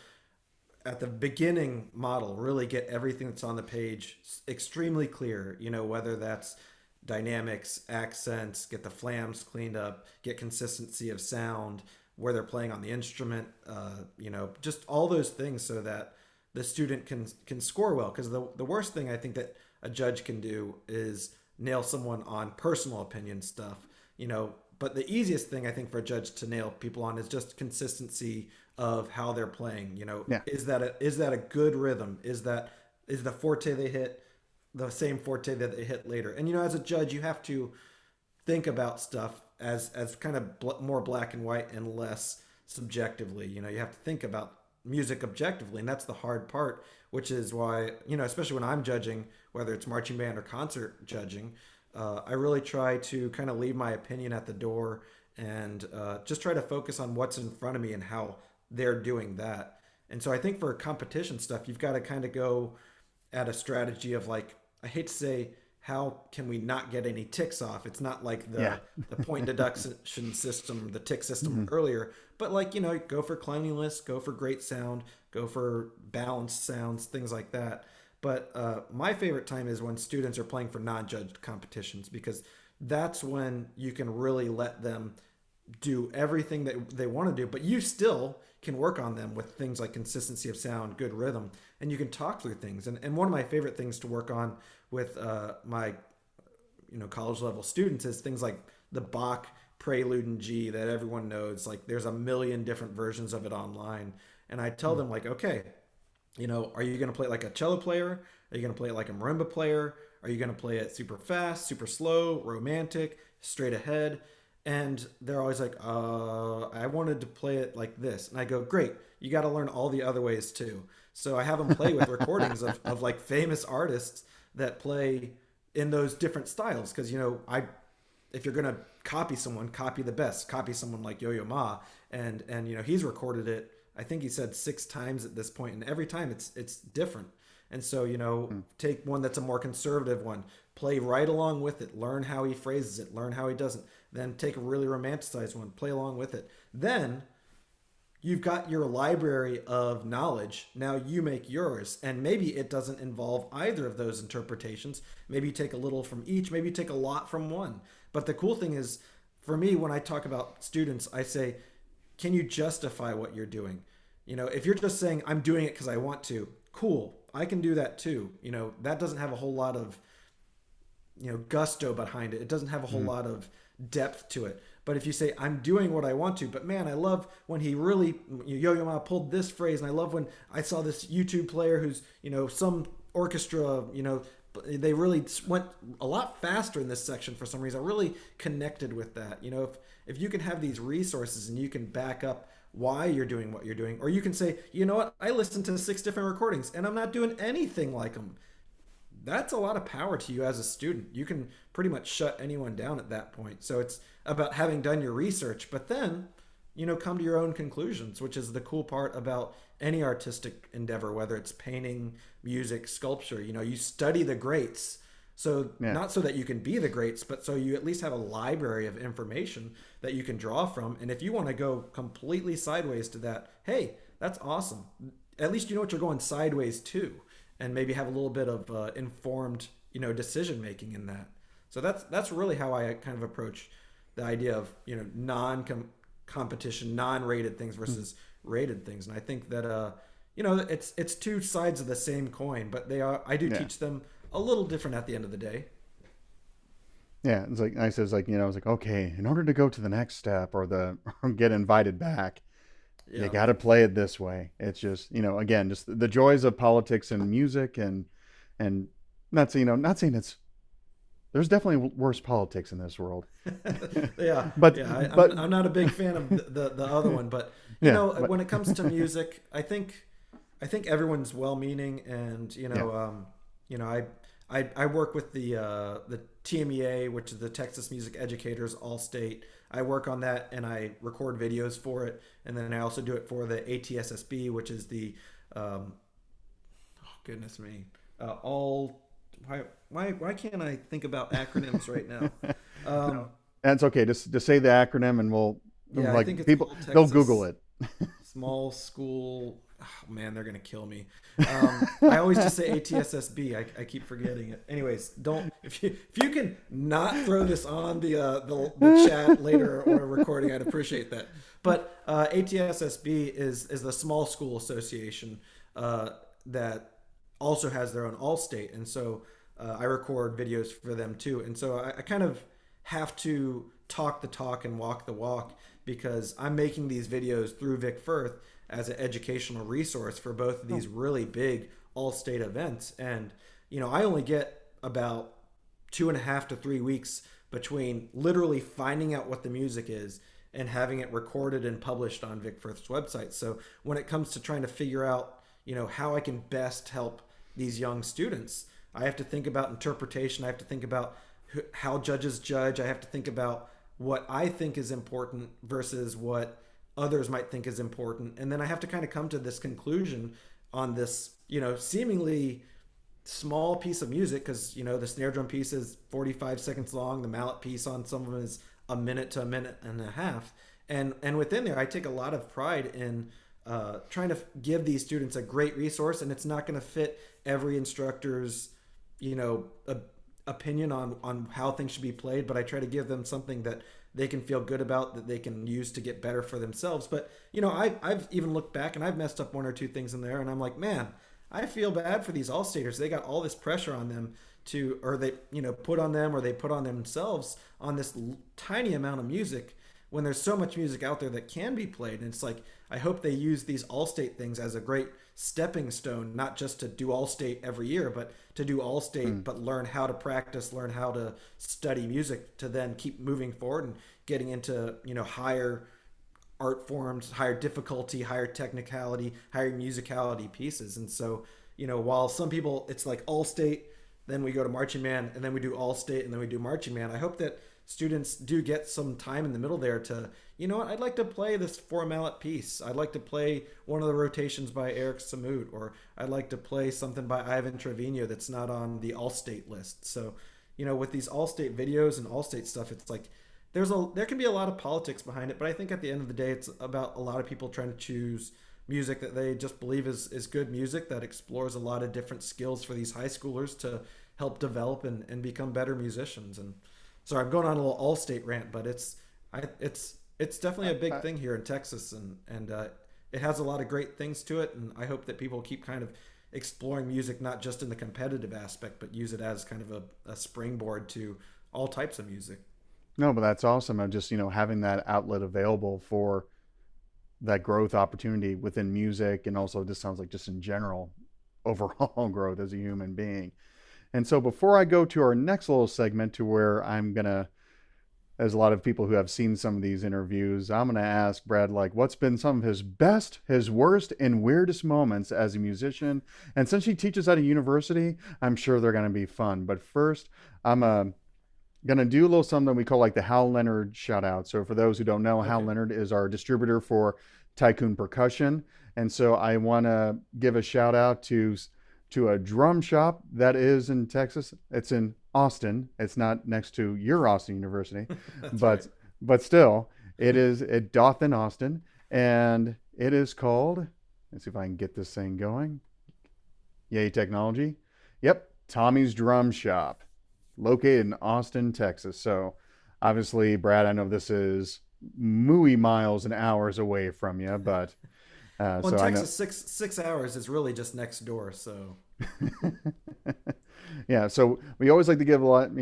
at the beginning model really get everything that's on the page extremely clear. Whether that's dynamics, accents, get the flams cleaned up, get consistency of sound, where they're playing on the instrument, just all those things so that the student can score well. Because the worst thing I think that a judge can do is nail someone on personal opinion stuff. But the easiest thing I think for a judge to nail people on is just consistency of how they're playing. Yeah. Is that a good rhythm? Is the forte they hit the same forte that they hit later? And as a judge, you have to think about stuff as kind of more black and white and less subjectively. You have to think about music objectively, and that's the hard part. Which is why especially when I'm judging, whether it's marching band or concert judging, I really try to kind of leave my opinion at the door and just try to focus on what's in front of me and how they're doing that. And so I think for competition stuff, you've got to kind of go at a strategy of like, I hate to say, how can we not get any ticks off? It's not like Yeah. the point deduction system, the tick system Mhm. earlier, but like go for cleanliness, go for great sound, go for balanced sounds, things like that. But my favorite time is when students are playing for non-judged competitions because that's when you can really let them do everything that they want to do, but you still can work on them with things like consistency of sound, good rhythm, and you can talk through things. And one of my favorite things to work on with my college level students is things like the Bach Prelude in G that everyone knows. Like there's a million different versions of it online, and I tell them like, okay, are you going to play it like a cello player? Are you going to play it like a marimba player? Are you going to play it super fast, super slow, romantic, straight ahead? And they're always like, I wanted to play it like this. And I go, great, you got to learn all the other ways too. So I have them play with recordings of like famous artists that play in those different styles. Because, if you're going to copy someone, copy the best, copy someone like Yo-Yo Ma. And he's recorded it, I think he said 6 times at this point, and every time it's different. And so, take one that's a more conservative one, play right along with it, learn how he phrases it, learn how he doesn't. Then take a really romanticized one, play along with it. Then you've got your library of knowledge. Now you make yours. And maybe it doesn't involve either of those interpretations. Maybe you take a little from each, maybe you take a lot from one. But the cool thing is, for me, when I talk about students, I say, can you justify what you're doing? If you're just saying, I'm doing it because I want to, cool. I can do that too. That doesn't have a whole lot of, gusto behind it. It doesn't have a whole lot of depth to it. But if you say, I'm doing what I want to, but man, I love when he really, Yo-Yo Ma pulled this phrase, and I love when I saw this YouTube player who's, some orchestra, they really went a lot faster in this section for some reason. I really connected with that. If you can have these resources and you can back up why you're doing what you're doing, or you can say, you know what, I listened to 6 different recordings and I'm not doing anything like them. That's a lot of power to you as a student. You can pretty much shut anyone down at that point. So it's about having done your research, but then, come to your own conclusions, which is the cool part about any artistic endeavor, whether it's painting, music, sculpture. You study the greats. So not so that you can be the greats, but so you at least have a library of information that you can draw from. And if you want to go completely sideways to that, hey, that's awesome. At least you know what you're going sideways to, and maybe have a little bit of informed, decision making in that. So that's really how I kind of approach the idea of, non-competition, non-rated things versus rated things. And I think that it's two sides of the same coin, but I do teach them a little different at the end of the day. Yeah, it's like I says, like, it's like, okay, in order to go to the next step or get invited back, you got to play it this way. It's just, again, just the joys of politics and music, and not saying there's definitely worse politics in this world. but I'm not a big fan of the other one, but when it comes to music, I think everyone's well-meaning, and I work with the TMEA, which is the Texas Music Educators All-State. I work on that, and I record videos for it, and then I also do it for the ATSSB, which is the goodness me, why can't I think about acronyms right now? No, that's okay. Just say the acronym, and I think it's people they'll Google it. Small school. Oh, man, they're gonna kill me. I always just say ATSSB. I keep forgetting it. Anyways, if you can not throw this on the chat later or a recording, I'd appreciate that. But ATSSB is the Small School Association that also has their own All-State, and so I record videos for them too. And so I kind of have to talk the talk and walk the walk, because I'm making these videos through Vic Firth as an educational resource for both of these really big all-state events. And, I only get about 2.5 to 3 weeks between literally finding out what the music is and having it recorded and published on Vic Firth's website. So when it comes to trying to figure out, how I can best help these young students, I have to think about interpretation. I have to think about how judges judge. I have to think about what I think is important versus what others might think is important. And then I have to kind of come to this conclusion on this, seemingly small piece of music, because, the snare drum piece is 45 seconds long. The mallet piece on some of them is a minute to a minute and a half. And within there, I take a lot of pride in trying to give these students a great resource. And it's not going to fit every instructor's, opinion on how things should be played, but I try to give them something that they can feel good about, that they can use to get better for themselves. But, I've even looked back and I've messed up 1 or 2 things in there, and I'm like, man, I feel bad for these all-staters. They got all this pressure on them or they put on themselves on this tiny amount of music, when there's so much music out there that can be played. And it's like, I hope they use these all-state things as a great stepping stone, not just to do all-state every year, but to do all-state, but learn how to practice, learn how to study music, to then keep moving forward and getting into, higher art forms, higher difficulty, higher technicality, higher musicality pieces. And so, while some people, it's like all-state, then we go to marching band, and then we do all-state, and then we do marching band. I hope that students do get some time in the middle there to, I'd like to play this 4-mallet piece. I'd like to play one of the rotations by Eric Samut, or I'd like to play something by Ivan Trevino that's not on the all-state list. So, with these all-state videos and all-state stuff, it's like, there can be a lot of politics behind it, but I think at the end of the day, it's about a lot of people trying to choose music that they just believe is good music that explores a lot of different skills for these high schoolers to help develop and become better musicians. And sorry, I'm going on a little all-state rant, but it's definitely a big I, thing here in Texas, and it has a lot of great things to it. And I hope that people keep kind of exploring music not just in the competitive aspect, but use it as kind of a springboard to all types of music. no, but that's awesome. I'm just, having that outlet available for that growth opportunity within music, and also just sounds like just in general overall growth as a human being. And so before I go to our next little segment to where I'm going to, as a lot of people who have seen some of these interviews, I'm going to ask Brad, like, what's been some of his best, his worst, and weirdest moments as a musician? And since he teaches at a university, I'm sure they're going to be fun. But first, I'm going to do a little something we call like the Hal Leonard Shoutout. So for those who don't know, Hal Okay. Leonard is our distributor for Tycoon Percussion. And so I want to give a shout out to a drum shop that is in Texas. It's in Austin. It's not next to your Austin University, That's right. but still, it doth in Austin, and it is called. Let's see if I can get this thing going. Yay, technology! Yep, Tommy's Drum Shop, located in Austin, Texas. So, obviously, Brad, I know this is mooey miles and hours away from you, but Well, in so I know. Texas, six hours is really just next door. So Yeah, so we always like to give a lot,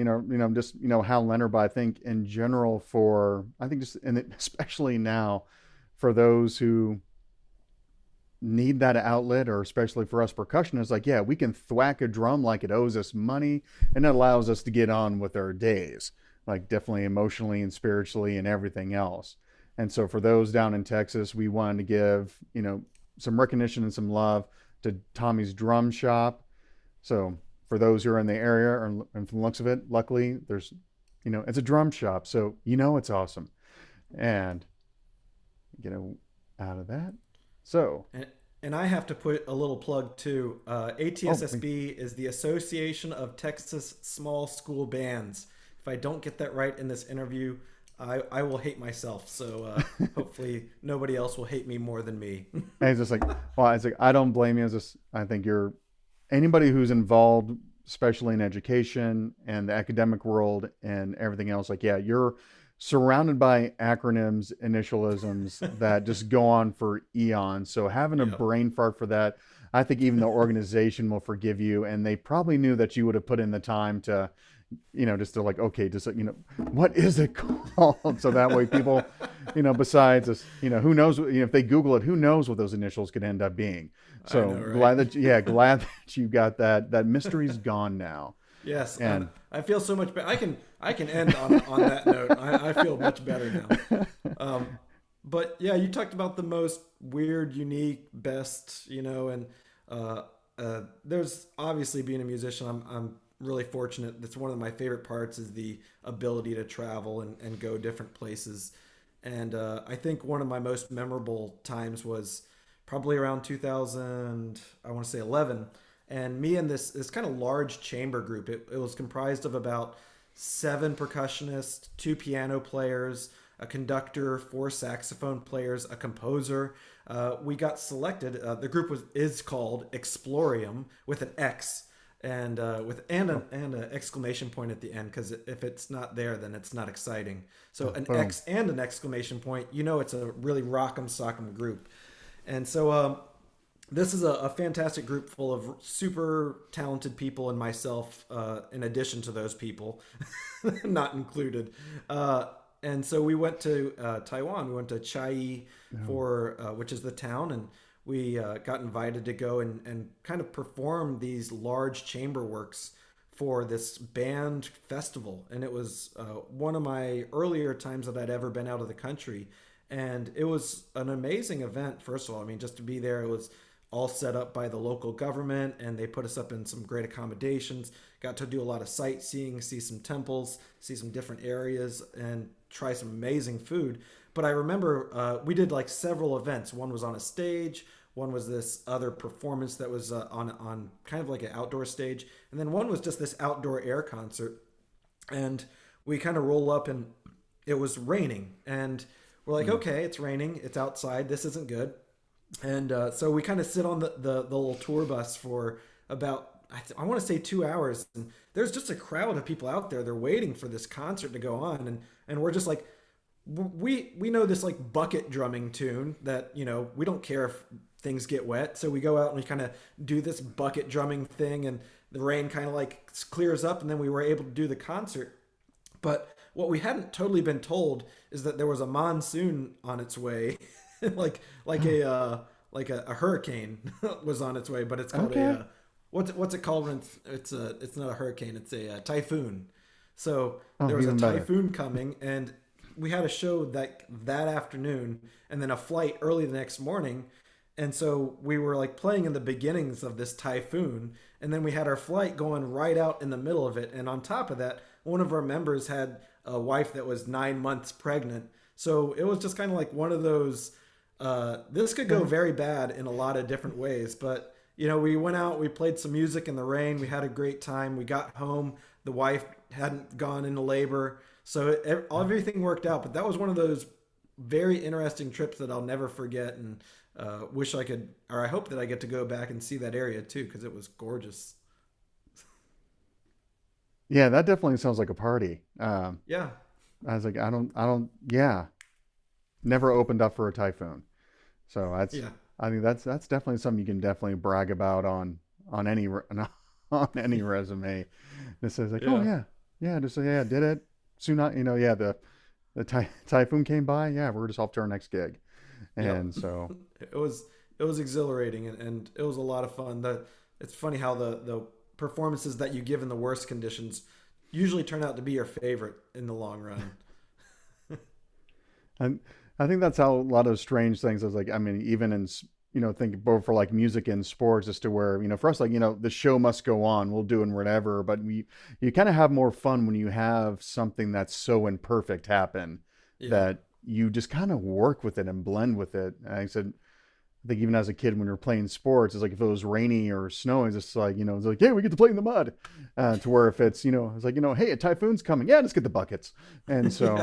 just Hal Leonard, but I think in general for I think just and especially now for those who need that outlet, or especially for us percussionists, like yeah, we can thwack a drum like it owes us money, and it allows us to get on with our days, like definitely emotionally and spiritually and everything else. And so for those down in Texas, we wanted to give some recognition and some love to Tommy's Drum Shop. So for those who are in the area, and from the looks of it, luckily there's, it's a drum shop, so it's awesome. And out of that, so and and I have to put a little plug too. oh, ATSSB is the Association of Texas Small School Bands. If I don't get that right in this interview, I will hate myself. So hopefully nobody else will hate me more than me. and it's just like, well, it's like I don't blame you. It's just I think you're anybody who's involved, especially in education and the academic world and everything else. Like, yeah, you're surrounded by acronyms, initialisms that just go on for eons. So having a Yep. brain fart for that, I think even the organization will forgive you. And they probably knew that you would have put in the time to, just to like, okay, just, what is it called? So that way people, besides us, who knows, if they Google it, who knows what those initials could end up being. I So know, right? glad that, yeah, glad that you got that mystery's gone now. Yes, and And I feel so much better. I can end on that note. I feel much better now. But yeah, you talked about the most weird, unique, best, and uh, there's obviously being a musician. I'm really fortunate. That's one of my favorite parts is the ability to travel and go different places. And I think one of my most memorable times was probably around 2000. I want to say 11, and me and this kind of large chamber group. It was comprised of about seven percussionists, two piano players, a conductor, four saxophone players, a composer. We got selected. The group is called Explorium with an X and with oh, and an exclamation point at the end because if it's not there, then it's not exciting. So an boom. X and an exclamation point, it's a really rock'em sock'em group. And so this is a fantastic group full of super talented people and myself, in addition to those people, not included. And so we went to Taiwan. We went to Chiayi No. for which is the town, and we got invited to go and kind of perform these large chamber works for this band festival. And it was one of my earlier times that I'd ever been out of the country, and it was an amazing event. First of all, I mean, just to be there, it was all set up by the local government, and they put us up in some great accommodations. Got to do a lot of sightseeing, see some temples, see some different areas, and try some amazing food. But I remember we did like several events. One was on a stage, one was this other performance that was on kind of like an outdoor stage, and then one was just this outdoor air concert. And we kind of roll up, and it was raining, and we're like, okay, it's raining, it's outside, this isn't good. And so we kind of sit on the little tour bus for about, I want to say 2 hours. And there's just a crowd of people out there. They're waiting for this concert to go on. And we're just like, we know this like bucket drumming tune that, we don't care if things get wet. So we go out and we kind of do this bucket drumming thing, and the rain kind of like clears up, and then we were able to do the concert. But what we hadn't totally been told is that there was a monsoon on its way, like a hurricane was on its way. But it's called Okay. what's it called when it's not a hurricane, it's a typhoon. So Oh, there was a even better. typhoon coming, and we had a show that afternoon, and then a flight early the next morning. And so we were like playing in the beginnings of this typhoon, and then we had our flight going right out in the middle of it. And on top of that, one of our members had a wife that was 9 months pregnant. So it was just kind of like one of those. This could go very bad in a lot of different ways, but we went out, we played some music in the rain, we had a great time. We got home, the wife hadn't gone into labor, so everything worked out. But that was one of those very interesting trips that I'll never forget, and wish I could, or I hope that I get to go back and see that area too, because it was gorgeous. Yeah, that definitely sounds like a party. Yeah, I was like, yeah, never opened up for a typhoon. So yeah, I think that's definitely something you can definitely brag about on any on any resume. It says like, oh yeah, yeah, just say yeah, did it. Soon, yeah, the typhoon came by. Yeah, we're just off to our next gig, yep. and so it was it was exhilarating, and it was a lot of fun. It's funny how the performances that you give in the worst conditions usually turn out to be your favorite in the long run. and I think that's how a lot of strange things is like. I mean, even in think both for like music and sports, as to where for us, like the show must go on. We'll do and whatever, but you kind of have more fun when you have something that's so imperfect happen Yeah, that you just kind of work with it and blend with it. And I said, I think even as a kid when you're playing sports, it's like if it was rainy or snowing, it's just like it's like hey, we get to play in the mud. To where if it's it's like hey, a typhoon's coming, yeah, let's get the buckets. And so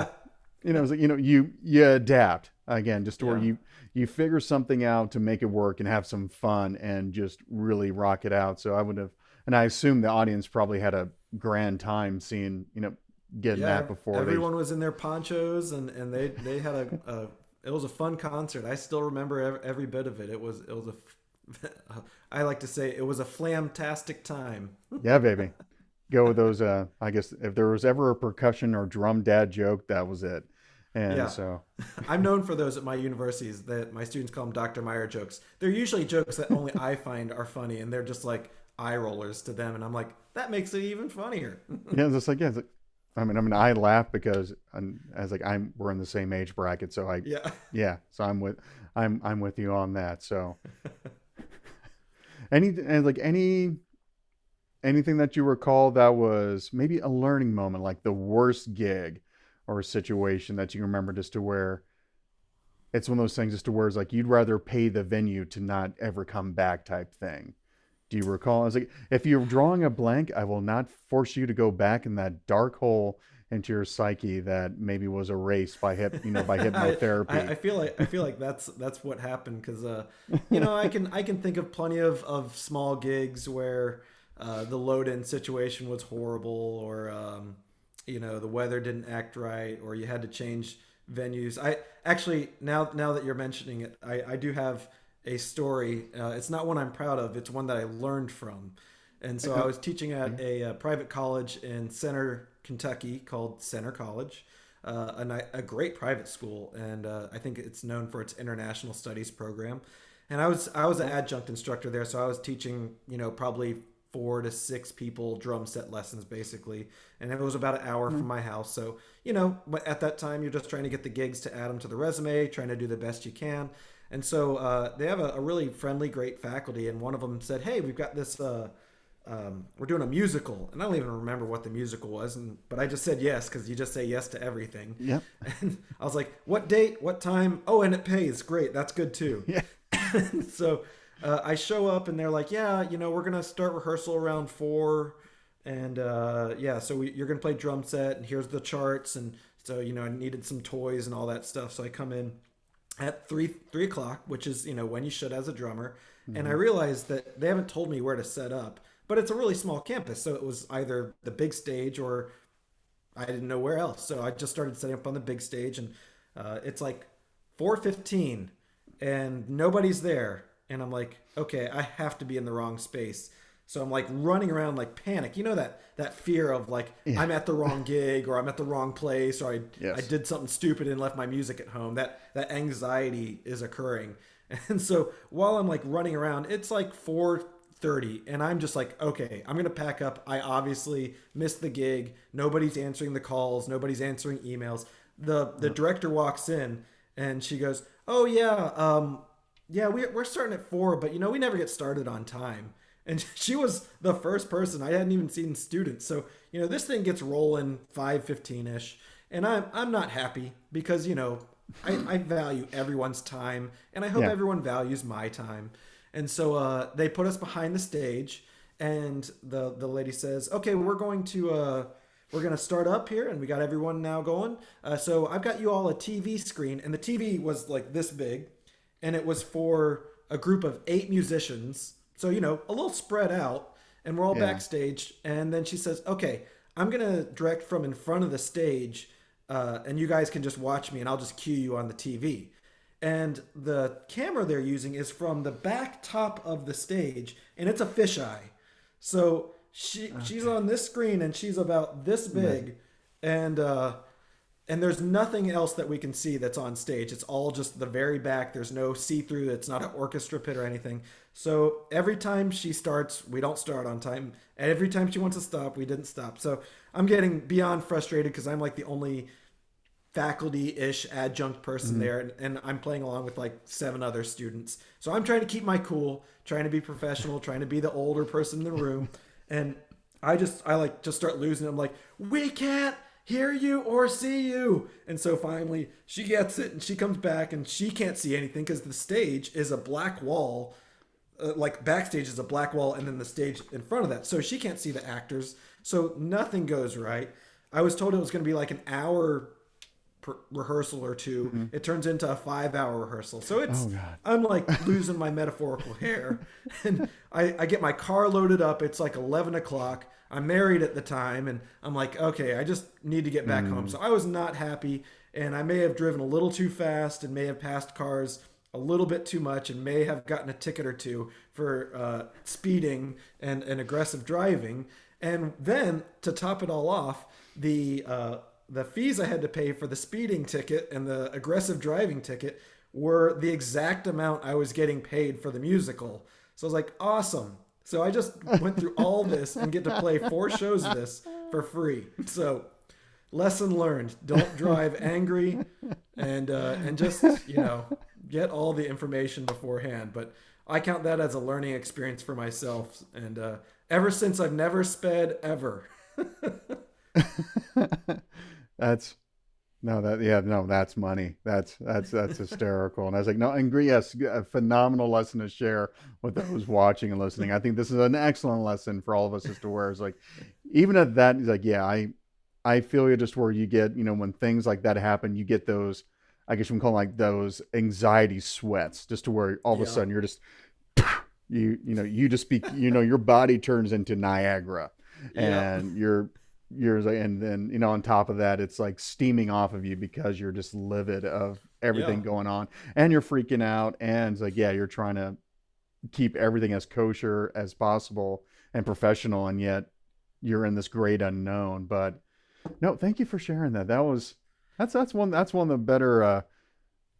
yeah, it's like you adapt again, just to where yeah. you figure something out to make it work and have some fun and just really rock it out. So I would have, and I assume the audience probably had a grand time seeing getting Yeah, that before they. everyone was in their ponchos, and they had a it was a fun concert. I still remember every bit of it. It was a I like to say it was a flamtastic time. Yeah, baby. Go with those. I guess if there was ever a percussion or drum dad joke, that was it. And Yeah, so, I'm known for those at my universities. That my students call them Dr. Meyer jokes. They're usually jokes that only I find are funny, and they're just like eye rollers to them. And I'm like, that makes it even funnier. yeah, it's just like, yeah, it's like, I mean, I laugh because as like we're in the same age bracket. So Yeah. yeah, so I'm with you on that. So anything that you recall that was maybe a learning moment, like the worst gig or situation that you remember, just to where it's one of those things just to where it's like you'd rather pay the venue to not ever come back type thing. Do you recall? I was like, if you're drawing a blank, I will not force you to go back in that dark hole into your psyche that maybe was erased by by hypnotherapy. I feel like that's what happened, because I can think of plenty of small gigs where the load in situation was horrible, or the weather didn't act right, or you had to change venues. I actually, now that you're mentioning it, I do have a story. It's not one I'm proud of. It's one that I learned from. And so I was teaching at a private college in Center, Kentucky, called Center College, a great private school, and I think it's known for its international studies program. And I was an adjunct instructor there, so I was teaching probably 4 to 6 people drum set lessons basically, and it was about an hour from my house. So at that time you're just trying to get the gigs to add them to the resume, trying to do the best you can. And so they have a really friendly, great faculty, and one of them said, "Hey, we've got this. We're doing a musical," and I don't even remember what the musical was, but I just said yes because you just say yes to everything. Yep. And I was like, "What date? What time? Oh, and it pays. Great, that's good too." Yeah. So I show up, and they're like, "Yeah, we're gonna start rehearsal around 4, and yeah, so you're gonna play drum set, and here's the charts." And So, I needed some toys and all that stuff. So I come in at three o'clock, which is, when you should as a drummer. And I Hmm. realized that they haven't told me where to set up, but it's a really small campus. So it was either the big stage or I didn't know where else. So I just started setting up on the big stage, and it's like 4:15, and nobody's there. And I'm like, okay, I have to be in the wrong space. So I'm like running around like panic. You know that fear of like Yeah. I'm at the wrong gig or I'm at the wrong place or I Yes. did something stupid and left my music at home. That anxiety is occurring. And so while I'm like running around, it's like 4:30, and I'm just like, okay, I'm gonna pack up. I obviously missed the gig. Nobody's answering the calls. Nobody's answering emails. The Yep. director walks in and she goes, "Oh yeah, yeah, we're starting at 4, but we never get started on time." And she was the first person. I hadn't even seen students. So this thing gets rolling 5:15 ish, and I'm not happy because I value everyone's time, and I hope Yeah. everyone values my time. And so they put us behind the stage, and the lady says, "Okay, we're going to start up here, and we got everyone now going. So I've got you all a TV screen, and the TV was like this big, and it was for a group of 8 musicians. So a little spread out, and we're all Yeah. backstage. And then she says, "Okay, I'm going to direct from in front of the stage, and you guys can just watch me, and I'll just cue you on the TV." And the camera they're using is from the back top of the stage, and it's a fisheye. So she's Okay. on this screen, and she's about this But big, and there's nothing else that we can see that's on stage. It's all just the very back. There's no see through. It's not an orchestra pit or anything. So every time she starts, we don't start on time. And every time she wants to stop, we didn't stop. So I'm getting beyond frustrated because I'm like the only faculty-ish adjunct person mhm. there, and I'm playing along with like 7 other students. So I'm trying to keep my cool, trying to be professional, trying to be the older person in the room, and I like just start losing it. I'm like, we can't hear you or see you. And so finally she gets it, and she comes back, and she can't see anything because the stage is a black wall. Like backstage is a black wall, and then the stage in front of that, so she can't see the actors. So nothing goes right. I was told it was going to be like an hour rehearsal or two. Mhm. It turns into a 5 hour rehearsal. So Oh God. I'm like losing my metaphorical hair. And I get my car loaded up. It's like 11 o'clock. I'm married at the time. And I'm like, okay, I just need to get back home. Mm. So I was not happy. And I may have driven a little too fast and may have passed cars a little bit too much and may have gotten a ticket or two for speeding and aggressive driving. And then to top it all off, the fees I had to pay for the speeding ticket and the aggressive driving ticket were the exact amount I was getting paid for the musical. So I was like, awesome. So I just went through all this and get to play 4 shows of this for free. So lesson learned: don't drive angry, and just get all the information beforehand. But I count that as a learning experience for myself, and ever since I've never sped ever. That's no, that yeah, no, that's money. That's hysterical. And I was like, no, and yes, a phenomenal lesson to share with those watching and listening. I think this is an excellent lesson for all of us as to where it's like, even at that, he's like, yeah, I feel you, just where you get, when things like that happen, you get those, I guess you can call them like those anxiety sweats, just to where all of a Yeah. sudden you're just you just speak, your body turns into Niagara, Yep. and you're like, and then on top of that, it's like steaming off of you because you're just livid of Yeah. everything going on, and you're freaking out, and it's like, yeah, you're trying to keep everything as kosher as possible and professional, and yet you're in this great unknown. But no, thank you for sharing that. That's one of the better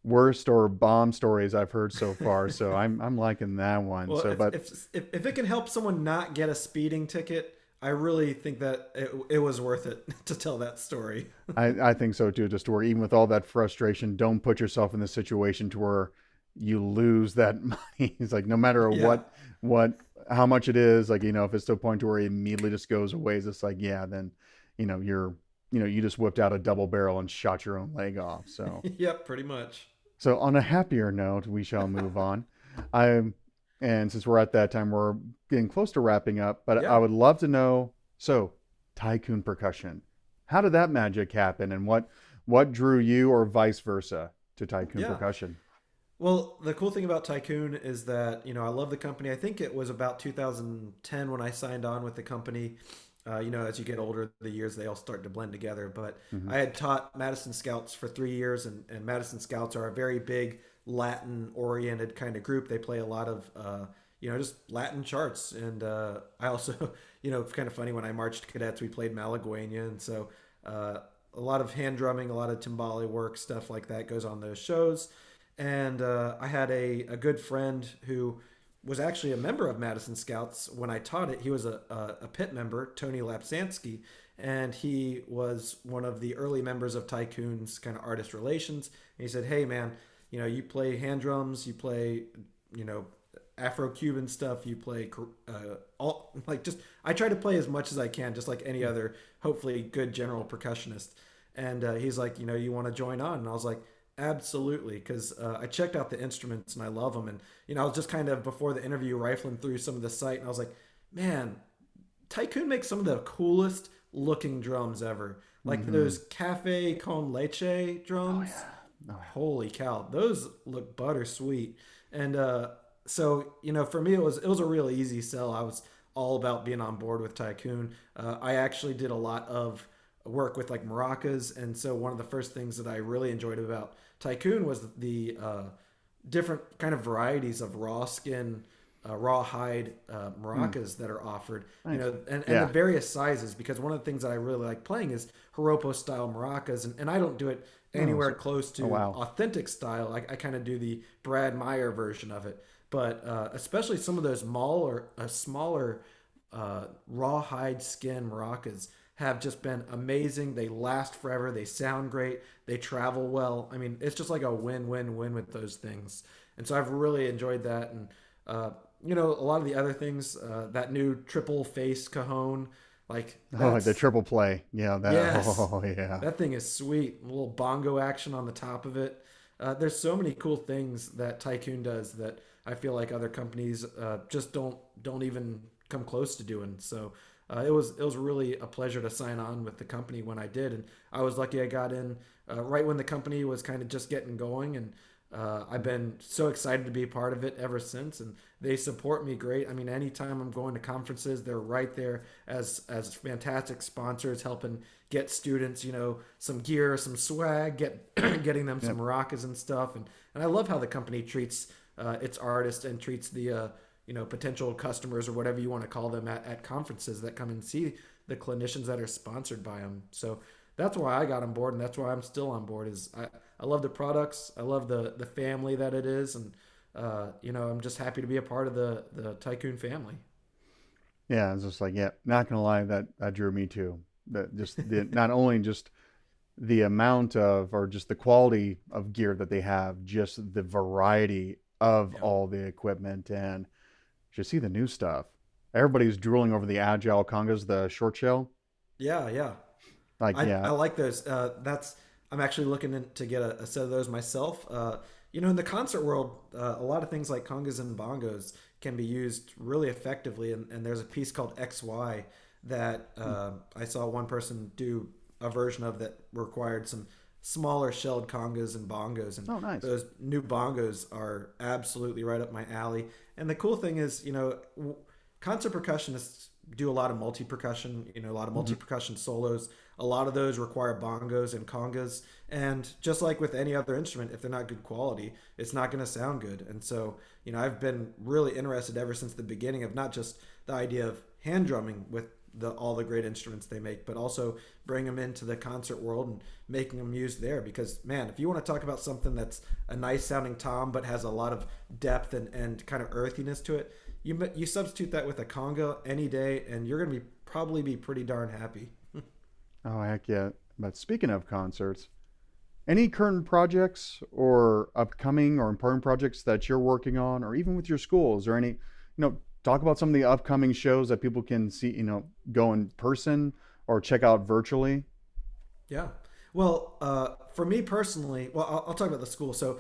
worst or bomb stories I've heard so far. So I'm liking that one. Well, So, if, but if if it can help someone not get a speeding ticket, I really think that it was worth it to tell that story. I think so too. Just to where, even with all that frustration, don't put yourself in this situation to where you lose that money. It's like, no matter Yeah. what how much it is, like, if it's to a point to where it immediately just goes away, it's just like, yeah, then you're you just whipped out a double barrel and shot your own leg off. So Yep. Pretty much. on a happier note, we shall move on. I and since we're at that time, we're getting close to wrapping up, but I Yeah. would love to know. So, Tycoon Percussion, how did that magic happen, and what drew you or vice versa to Tycoon Yeah. Percussion? Well, the cool thing about Tycoon is that, I love the company. I think it was about 2010 when I signed on with the company. As you get older, the years they all start to blend together. But Hmm. I had taught Madison Scouts for 3 years, and Madison Scouts are a very big Latin oriented kind of group. They play a lot of, just Latin charts. And I also, it's kind of funny when I marched cadets, we played Malagueña. And so a lot of hand drumming, a lot of timbale work, stuff like that goes on those shows. And I had a good friend who was actually a member of Madison Scouts when I taught it. He was a pit member, Tony Lapsansky, and he was one of the early members of Tycoon's kind of artist relations. And he said, "Hey, man, you play hand drums, you play, you know, Afro-Cuban stuff, you play all like just. I try to play as much as I can, just like any other, hopefully good general percussionist." And he's like, "You want to join on?" And I was like, absolutely, because I checked out the instruments and I love them. And I was just kind of before the interview rifling through some of the site, and I was like, man, Tycoon makes some of the coolest looking drums ever. Like Hmm. those Cafe Con Leche Oh drums. yeah. Oh Holy cow, those look butter sweet. And so for me it was a real easy sell. I was all about being on board with Tycoon. I actually did a lot of work with like maracas, and so one of the first things that I really enjoyed about Tycoon was the different kind of varieties of raw skin, raw hide yeah. Mm, maracas that are offered. nice. And the Yeah. various sizes. Because one of the things that I really like playing is Joropo style maracas, and I don't do it Oh, anywhere close oh to wow. authentic style. I kind of do the Brad Meyer version of it, but especially some of those smaller rawhide skin maracas have just been amazing. They last forever. They sound great. They travel well. I mean, it's just like a win-win-win with those things. And so I've really enjoyed that. And a lot of the other things, that new triple face cajon, like Oh, the that's triple play. Yeah, that. yes, Oh yeah. that thing is sweet. A little bongo action on the top of it. There's so many cool things that Tycoon does that I feel like other companies just don't even come close to doing. So it was really a pleasure to sign on with the company when I did, and I was lucky I got in right when the company was kind of just getting going, and I've been so excited to be a part of it ever since. And they support me great. I mean, anytime I'm going to conferences, they're right there as fantastic sponsors, helping get students, some gear, some swag, getting them some Yep. maracas and stuff. And I love how the company treats its artists and treats the potential customers or whatever you want to call them at conferences that come and see the clinicians that are sponsored by them. So that's why I got on board, and that's why I'm still on board. I love the products, I love the family that it is, and I'm just happy to be a part of the Tycoon family. Yeah, it's just like, yeah, not gonna lie, that drew me too. That just the not only just the amount of or just the quality of gear that they have, just the variety of Yeah, all the equipment, and just see the new stuff. Everybody's drooling over the agile congas, the short shell. yeah, yeah. Like, I yeah. like those. That's I'm actually looking to get a set of those myself. In the concert world, a lot of things like congas and bongos can be used really effectively. And there's a piece called XY that Hmm. I saw one person do a version of that required some smaller shelled congas and bongos. And Oh, nice. those new bongos are absolutely right up my alley. And the cool thing is, concert percussionists do a lot of multi percussion, a lot of multi Hmm. percussion solos. A lot of those require bongos and congas. And just like with any other instrument, if they're not good quality, it's not going to sound good. And so, I've been really interested ever since the beginning of not just the idea of hand drumming with all the great instruments they make, but also bring them into the concert world and making them used there. Because man, if you want to talk about something that's a nice sounding tom but has a lot of depth and kind of earthiness to it, you substitute that with a conga any day, and you're gonna be probably be pretty darn happy. Oh, heck yeah. But speaking of concerts, any current projects or upcoming or important projects that you're working on, or even with your schools, or any, talk about some of the upcoming shows that people can see, go in person or check out virtually. Yeah. Well, for me personally, well, I'll talk about the school. So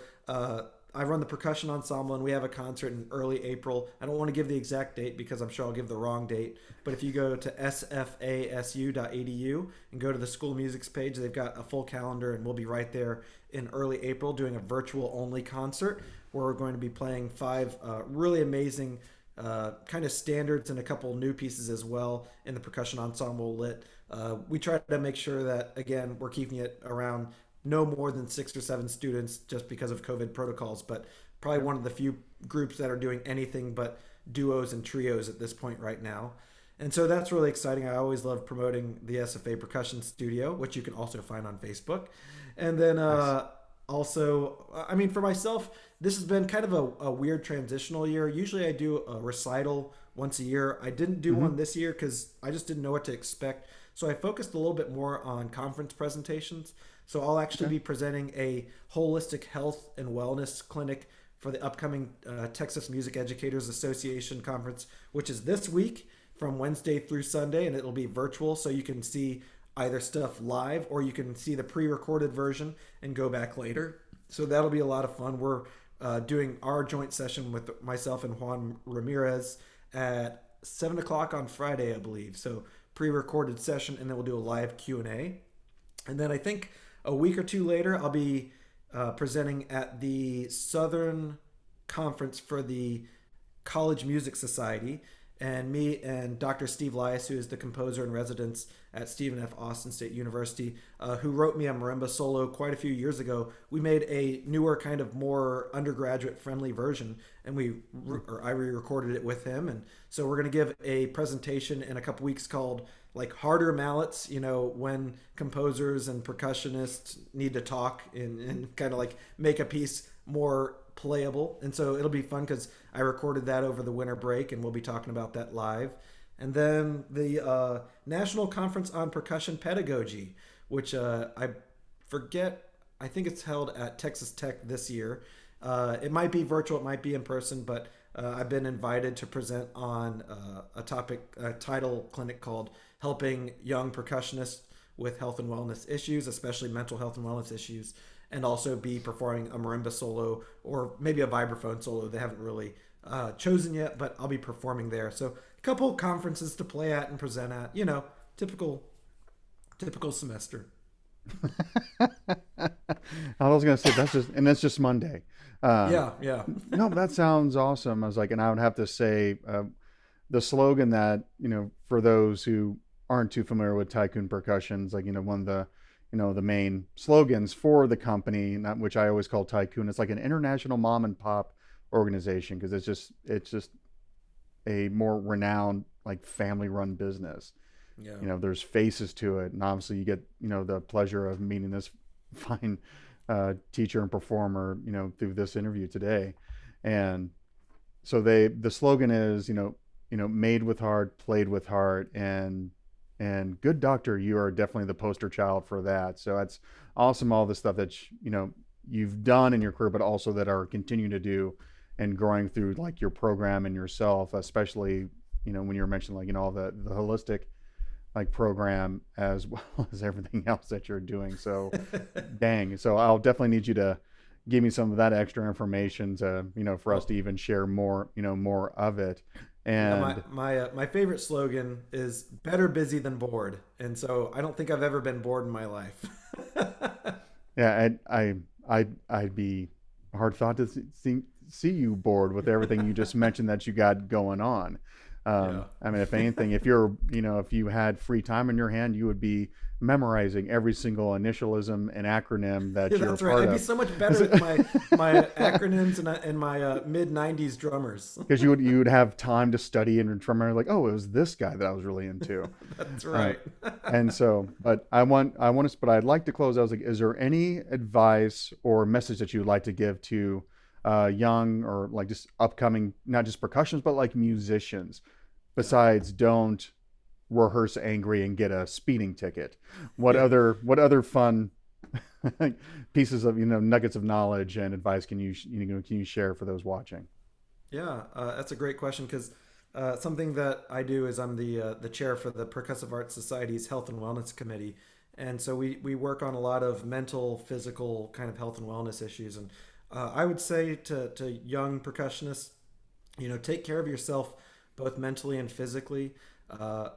I run the percussion ensemble, and we have a concert in early April. I don't want to give the exact date because I'm sure I'll give the wrong date. But if you go to sfasu.edu and go to the school music's page, they've got a full calendar, and we'll be right there in early April doing a virtual only concert where we're going to be playing five really amazing kind of standards and a couple new pieces as well in the percussion ensemble lit. We try to make sure that, again, we're keeping it around no more than 6 or 7 students just because of COVID protocols, but probably one of the few groups that are doing anything but duos and trios at this point right now. And so that's really exciting. I always love promoting the SFA Percussion Studio, which you can also find on Facebook. And then Nice. also, I mean, for myself, this has been kind of a weird transitional year. Usually I do a recital once a year. I didn't do Hmm. one this year because I just didn't know what to expect. So I focused a little bit more on conference presentations. So I'll actually Okay. be presenting a holistic health and wellness clinic for the upcoming Texas Music Educators Association conference, which is this week from Wednesday through Sunday, and it'll be virtual, so you can see either stuff live or you can see the pre-recorded version and go back later. So that'll be a lot of fun. We're doing our joint session with myself and Juan Ramirez at 7 o'clock on Friday, I believe. So pre-recorded session, and then we'll do a live Q&A. And then I think a week or two later, I'll be presenting at the Southern Conference for the College Music Society. And me and Dr. Steve Lias, who is the composer in residence at Stephen F. Austin State University, who wrote me a marimba solo quite a few years ago, we made a newer, kind of more undergraduate-friendly version, and I re-recorded it with him. And so we're going to give a presentation in a couple weeks called like Harder Mallets, when composers and percussionists need to talk and kind of like make a piece more playable. And so it'll be fun because I recorded that over the winter break, and we'll be talking about that live. And then the National Conference on Percussion Pedagogy, which I forget, I think it's held at Texas Tech this year. It might be virtual, it might be in person, but I've been invited to present on a title clinic called Helping Young Percussionists with Health and Wellness Issues, especially mental health and wellness issues, and also be performing a marimba solo or maybe a vibraphone solo. They haven't really chosen yet, but I'll be performing there. So a couple conferences to play at and present at. Typical semester. I was gonna say that's just Monday. Um, Yeah, yeah, no, but that sounds awesome. I was like, and I would have to say the slogan that for those who aren't too familiar with Tycoon Percussions, like one of the the main slogans for the company, which I always call Tycoon. It's like an international mom and pop organization because it's just a more renowned like family run business. yeah. There's faces to it, and obviously you get the pleasure of meeting this fine teacher and performer through this interview today. And so the slogan is made with heart, played with heart, and good doctor, you are definitely the poster child for that. So it's awesome, all the stuff that you've done in your career, but also that are continuing to do and growing through like your program and yourself, especially when you were mentioning like all the holistic like program as well as everything else that you're doing. So dang. So I'll definitely need you to give me some of that extra information to for us Well, to even share more more of it. yeah. My And my uh, my favorite slogan is "Better busy than bored," and so I don't think I've ever been bored in my life. yeah, I'd be hard thought to see you bored with everything you just mentioned that you got going on. Yeah. I mean, if anything, if you had free time in your hand, you would be memorizing every single initialism and acronym Yeah, that you're a that's right. part I'd be of. so much better with my acronyms and my mid '90s drummers. Because you would have time to study and remember like, oh, it was this guy that I was really into. That's Uh, right. and so, but but I'd like to close. I was like, is there any advice or message that you'd like to give to young or like just upcoming, not just percussionists, but like musicians, Yeah. besides don't rehearse angry and get a speeding ticket? Yeah. What other fun pieces of nuggets of knowledge and advice can you share for those watching? Yeah, that's a great question because something that I do is I'm the chair for the Percussive Arts Society's Health and Wellness Committee, and so we work on a lot of mental, physical kind of health and wellness issues. And I would say to young percussionists, take care of yourself both mentally and physically. Uh,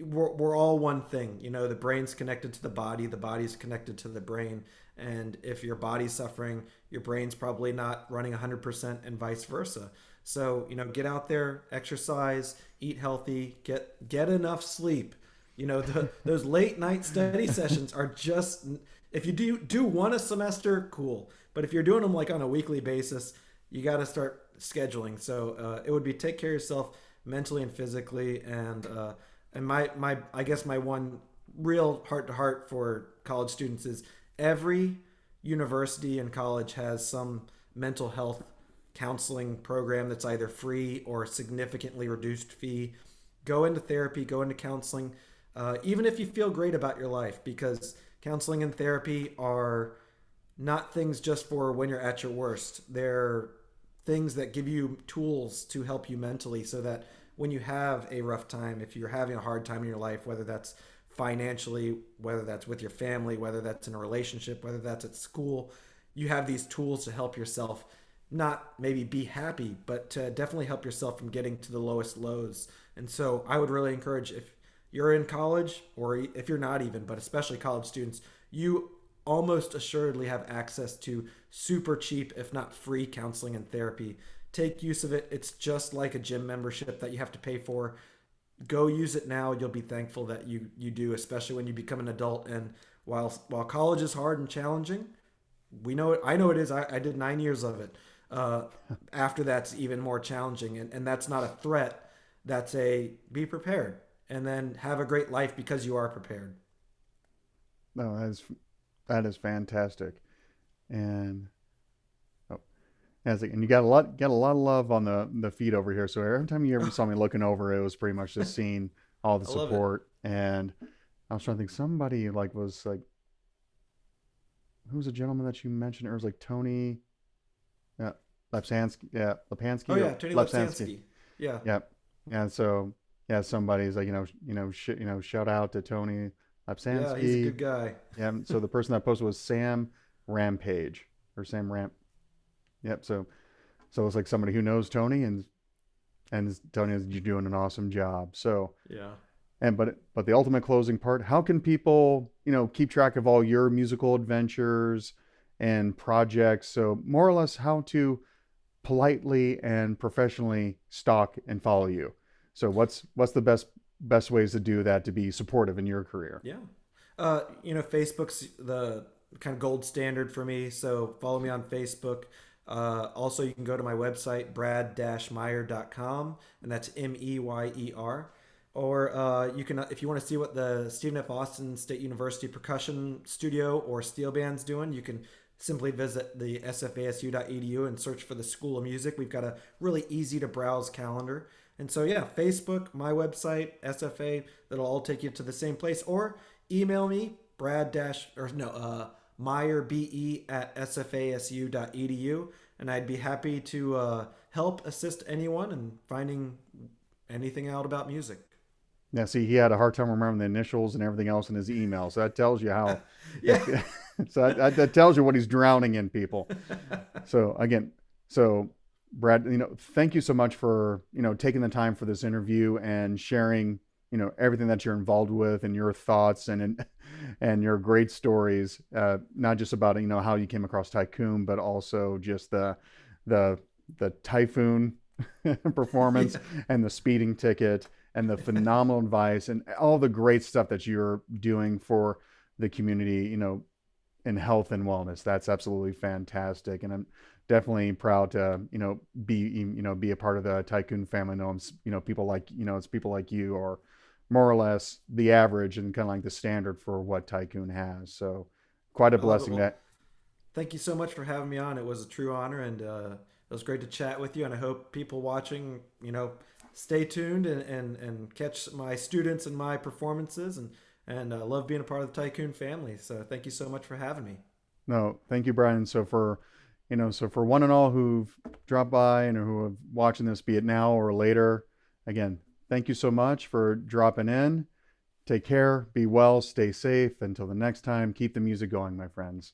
we're all one thing. The brain's connected to the body's connected to the brain. And if your body's suffering, your brain's probably not running 100% and vice versa. So, get out there, exercise, eat healthy, get enough sleep. Those late night study sessions are just, if you do one a semester, cool. But if you're doing them like on a weekly basis, you got to start scheduling. So it would be take care of yourself mentally and physically, and my I guess my one real heart to heart for college students is every university and college has some mental health counseling program that's either free or significantly reduced fee. Go into therapy, go into counseling, even if you feel great about your life, because counseling and therapy are not things just for when you're at your worst. They're things that give you tools to help you mentally so that when you have a rough time, if you're having a hard time in your life, whether that's financially, whether that's with your family, whether that's in a relationship, whether that's at school, you have these tools to help yourself not maybe be happy, but to definitely help yourself from getting to the lowest lows. And so I would really encourage, if you're in college or if you're not even, but especially college students, you almost assuredly have access to super cheap, if not free, counseling and therapy. Take use of it. It's just like a gym membership that you have to pay for. Go use it now. You'll be thankful that you do, especially when you become an adult. And while college is hard and challenging, we know it. I know it is. I did 9 years of it. After that's even more challenging, and that's not a threat. That's a be prepared, and then have a great life because you are prepared. No, that is fantastic. And oh, and you got a lot of love on the feed over here. So every time you ever saw me looking over, it was pretty much just seeing all the I love it. support. And I was trying to think somebody like was like, who was a gentleman that you mentioned? It was like Tony, yeah, Lapsansky, yeah, Oh Lapansky or yeah, Tony Lapsansky. Lepsansky. Yeah, Yep. And so yeah, somebody's like, shout out to Tony yeah, he's a Lapsansky. good guy. Yeah. So the person that posted was Sam Rampage or Sam Ramp. Yep. So it's like somebody who knows Tony, and Tony is you're doing an awesome job. So Yeah. but the ultimate closing part, how can people, keep track of all your musical adventures and projects? So more or less how to politely and professionally stalk and follow you. So what's the best ways to do that to be supportive in your career? Yeah. Facebook's the kind of gold standard for me. So follow me on Facebook. Also, you can go to my website, brad-meyer.com, and that's Meyer. Or you can, if you want to see what the Stephen F. Austin State University Percussion Studio or Steel Band's doing, you can simply visit the sfasu.edu and search for the School of Music. We've got a really easy to browse calendar. And so, yeah, Facebook, my website, SFA, that'll all take you to the same place. Or email me, Brad dash, or no, Meyer, BE at sfasu.edu. And I'd be happy to help assist anyone in finding anything out about music. Now, see, he had a hard time remembering the initials and everything else in his email. So that tells you how, Yeah. so that tells you what he's drowning in people. So again, so Brad, thank you so much for, taking the time for this interview and sharing, everything that you're involved with and your thoughts and your great stories, not just about, how you came across Tycoon, but also just the, the Typhoon performance Yeah. and the speeding ticket and the phenomenal advice and all the great stuff that you're doing for the community, in health and wellness. That's absolutely fantastic. And I'm definitely proud to, be a part of the Tycoon family. I know, people like, it's people like you or more or less the average and kind of like the standard for what Tycoon has. So quite a I love it. blessing Well, that. thank you so much for having me on. It was a true honor, and it was great to chat with you. And I hope people watching, stay tuned and catch my students and my performances, and love being a part of the Tycoon family. So thank you so much for having me. No, thank you, Brian. So for one and all who've dropped by and who are watching this, be it now or later, again, thank you so much for dropping in. Take care, be well, stay safe. Until the next time, keep the music going, my friends.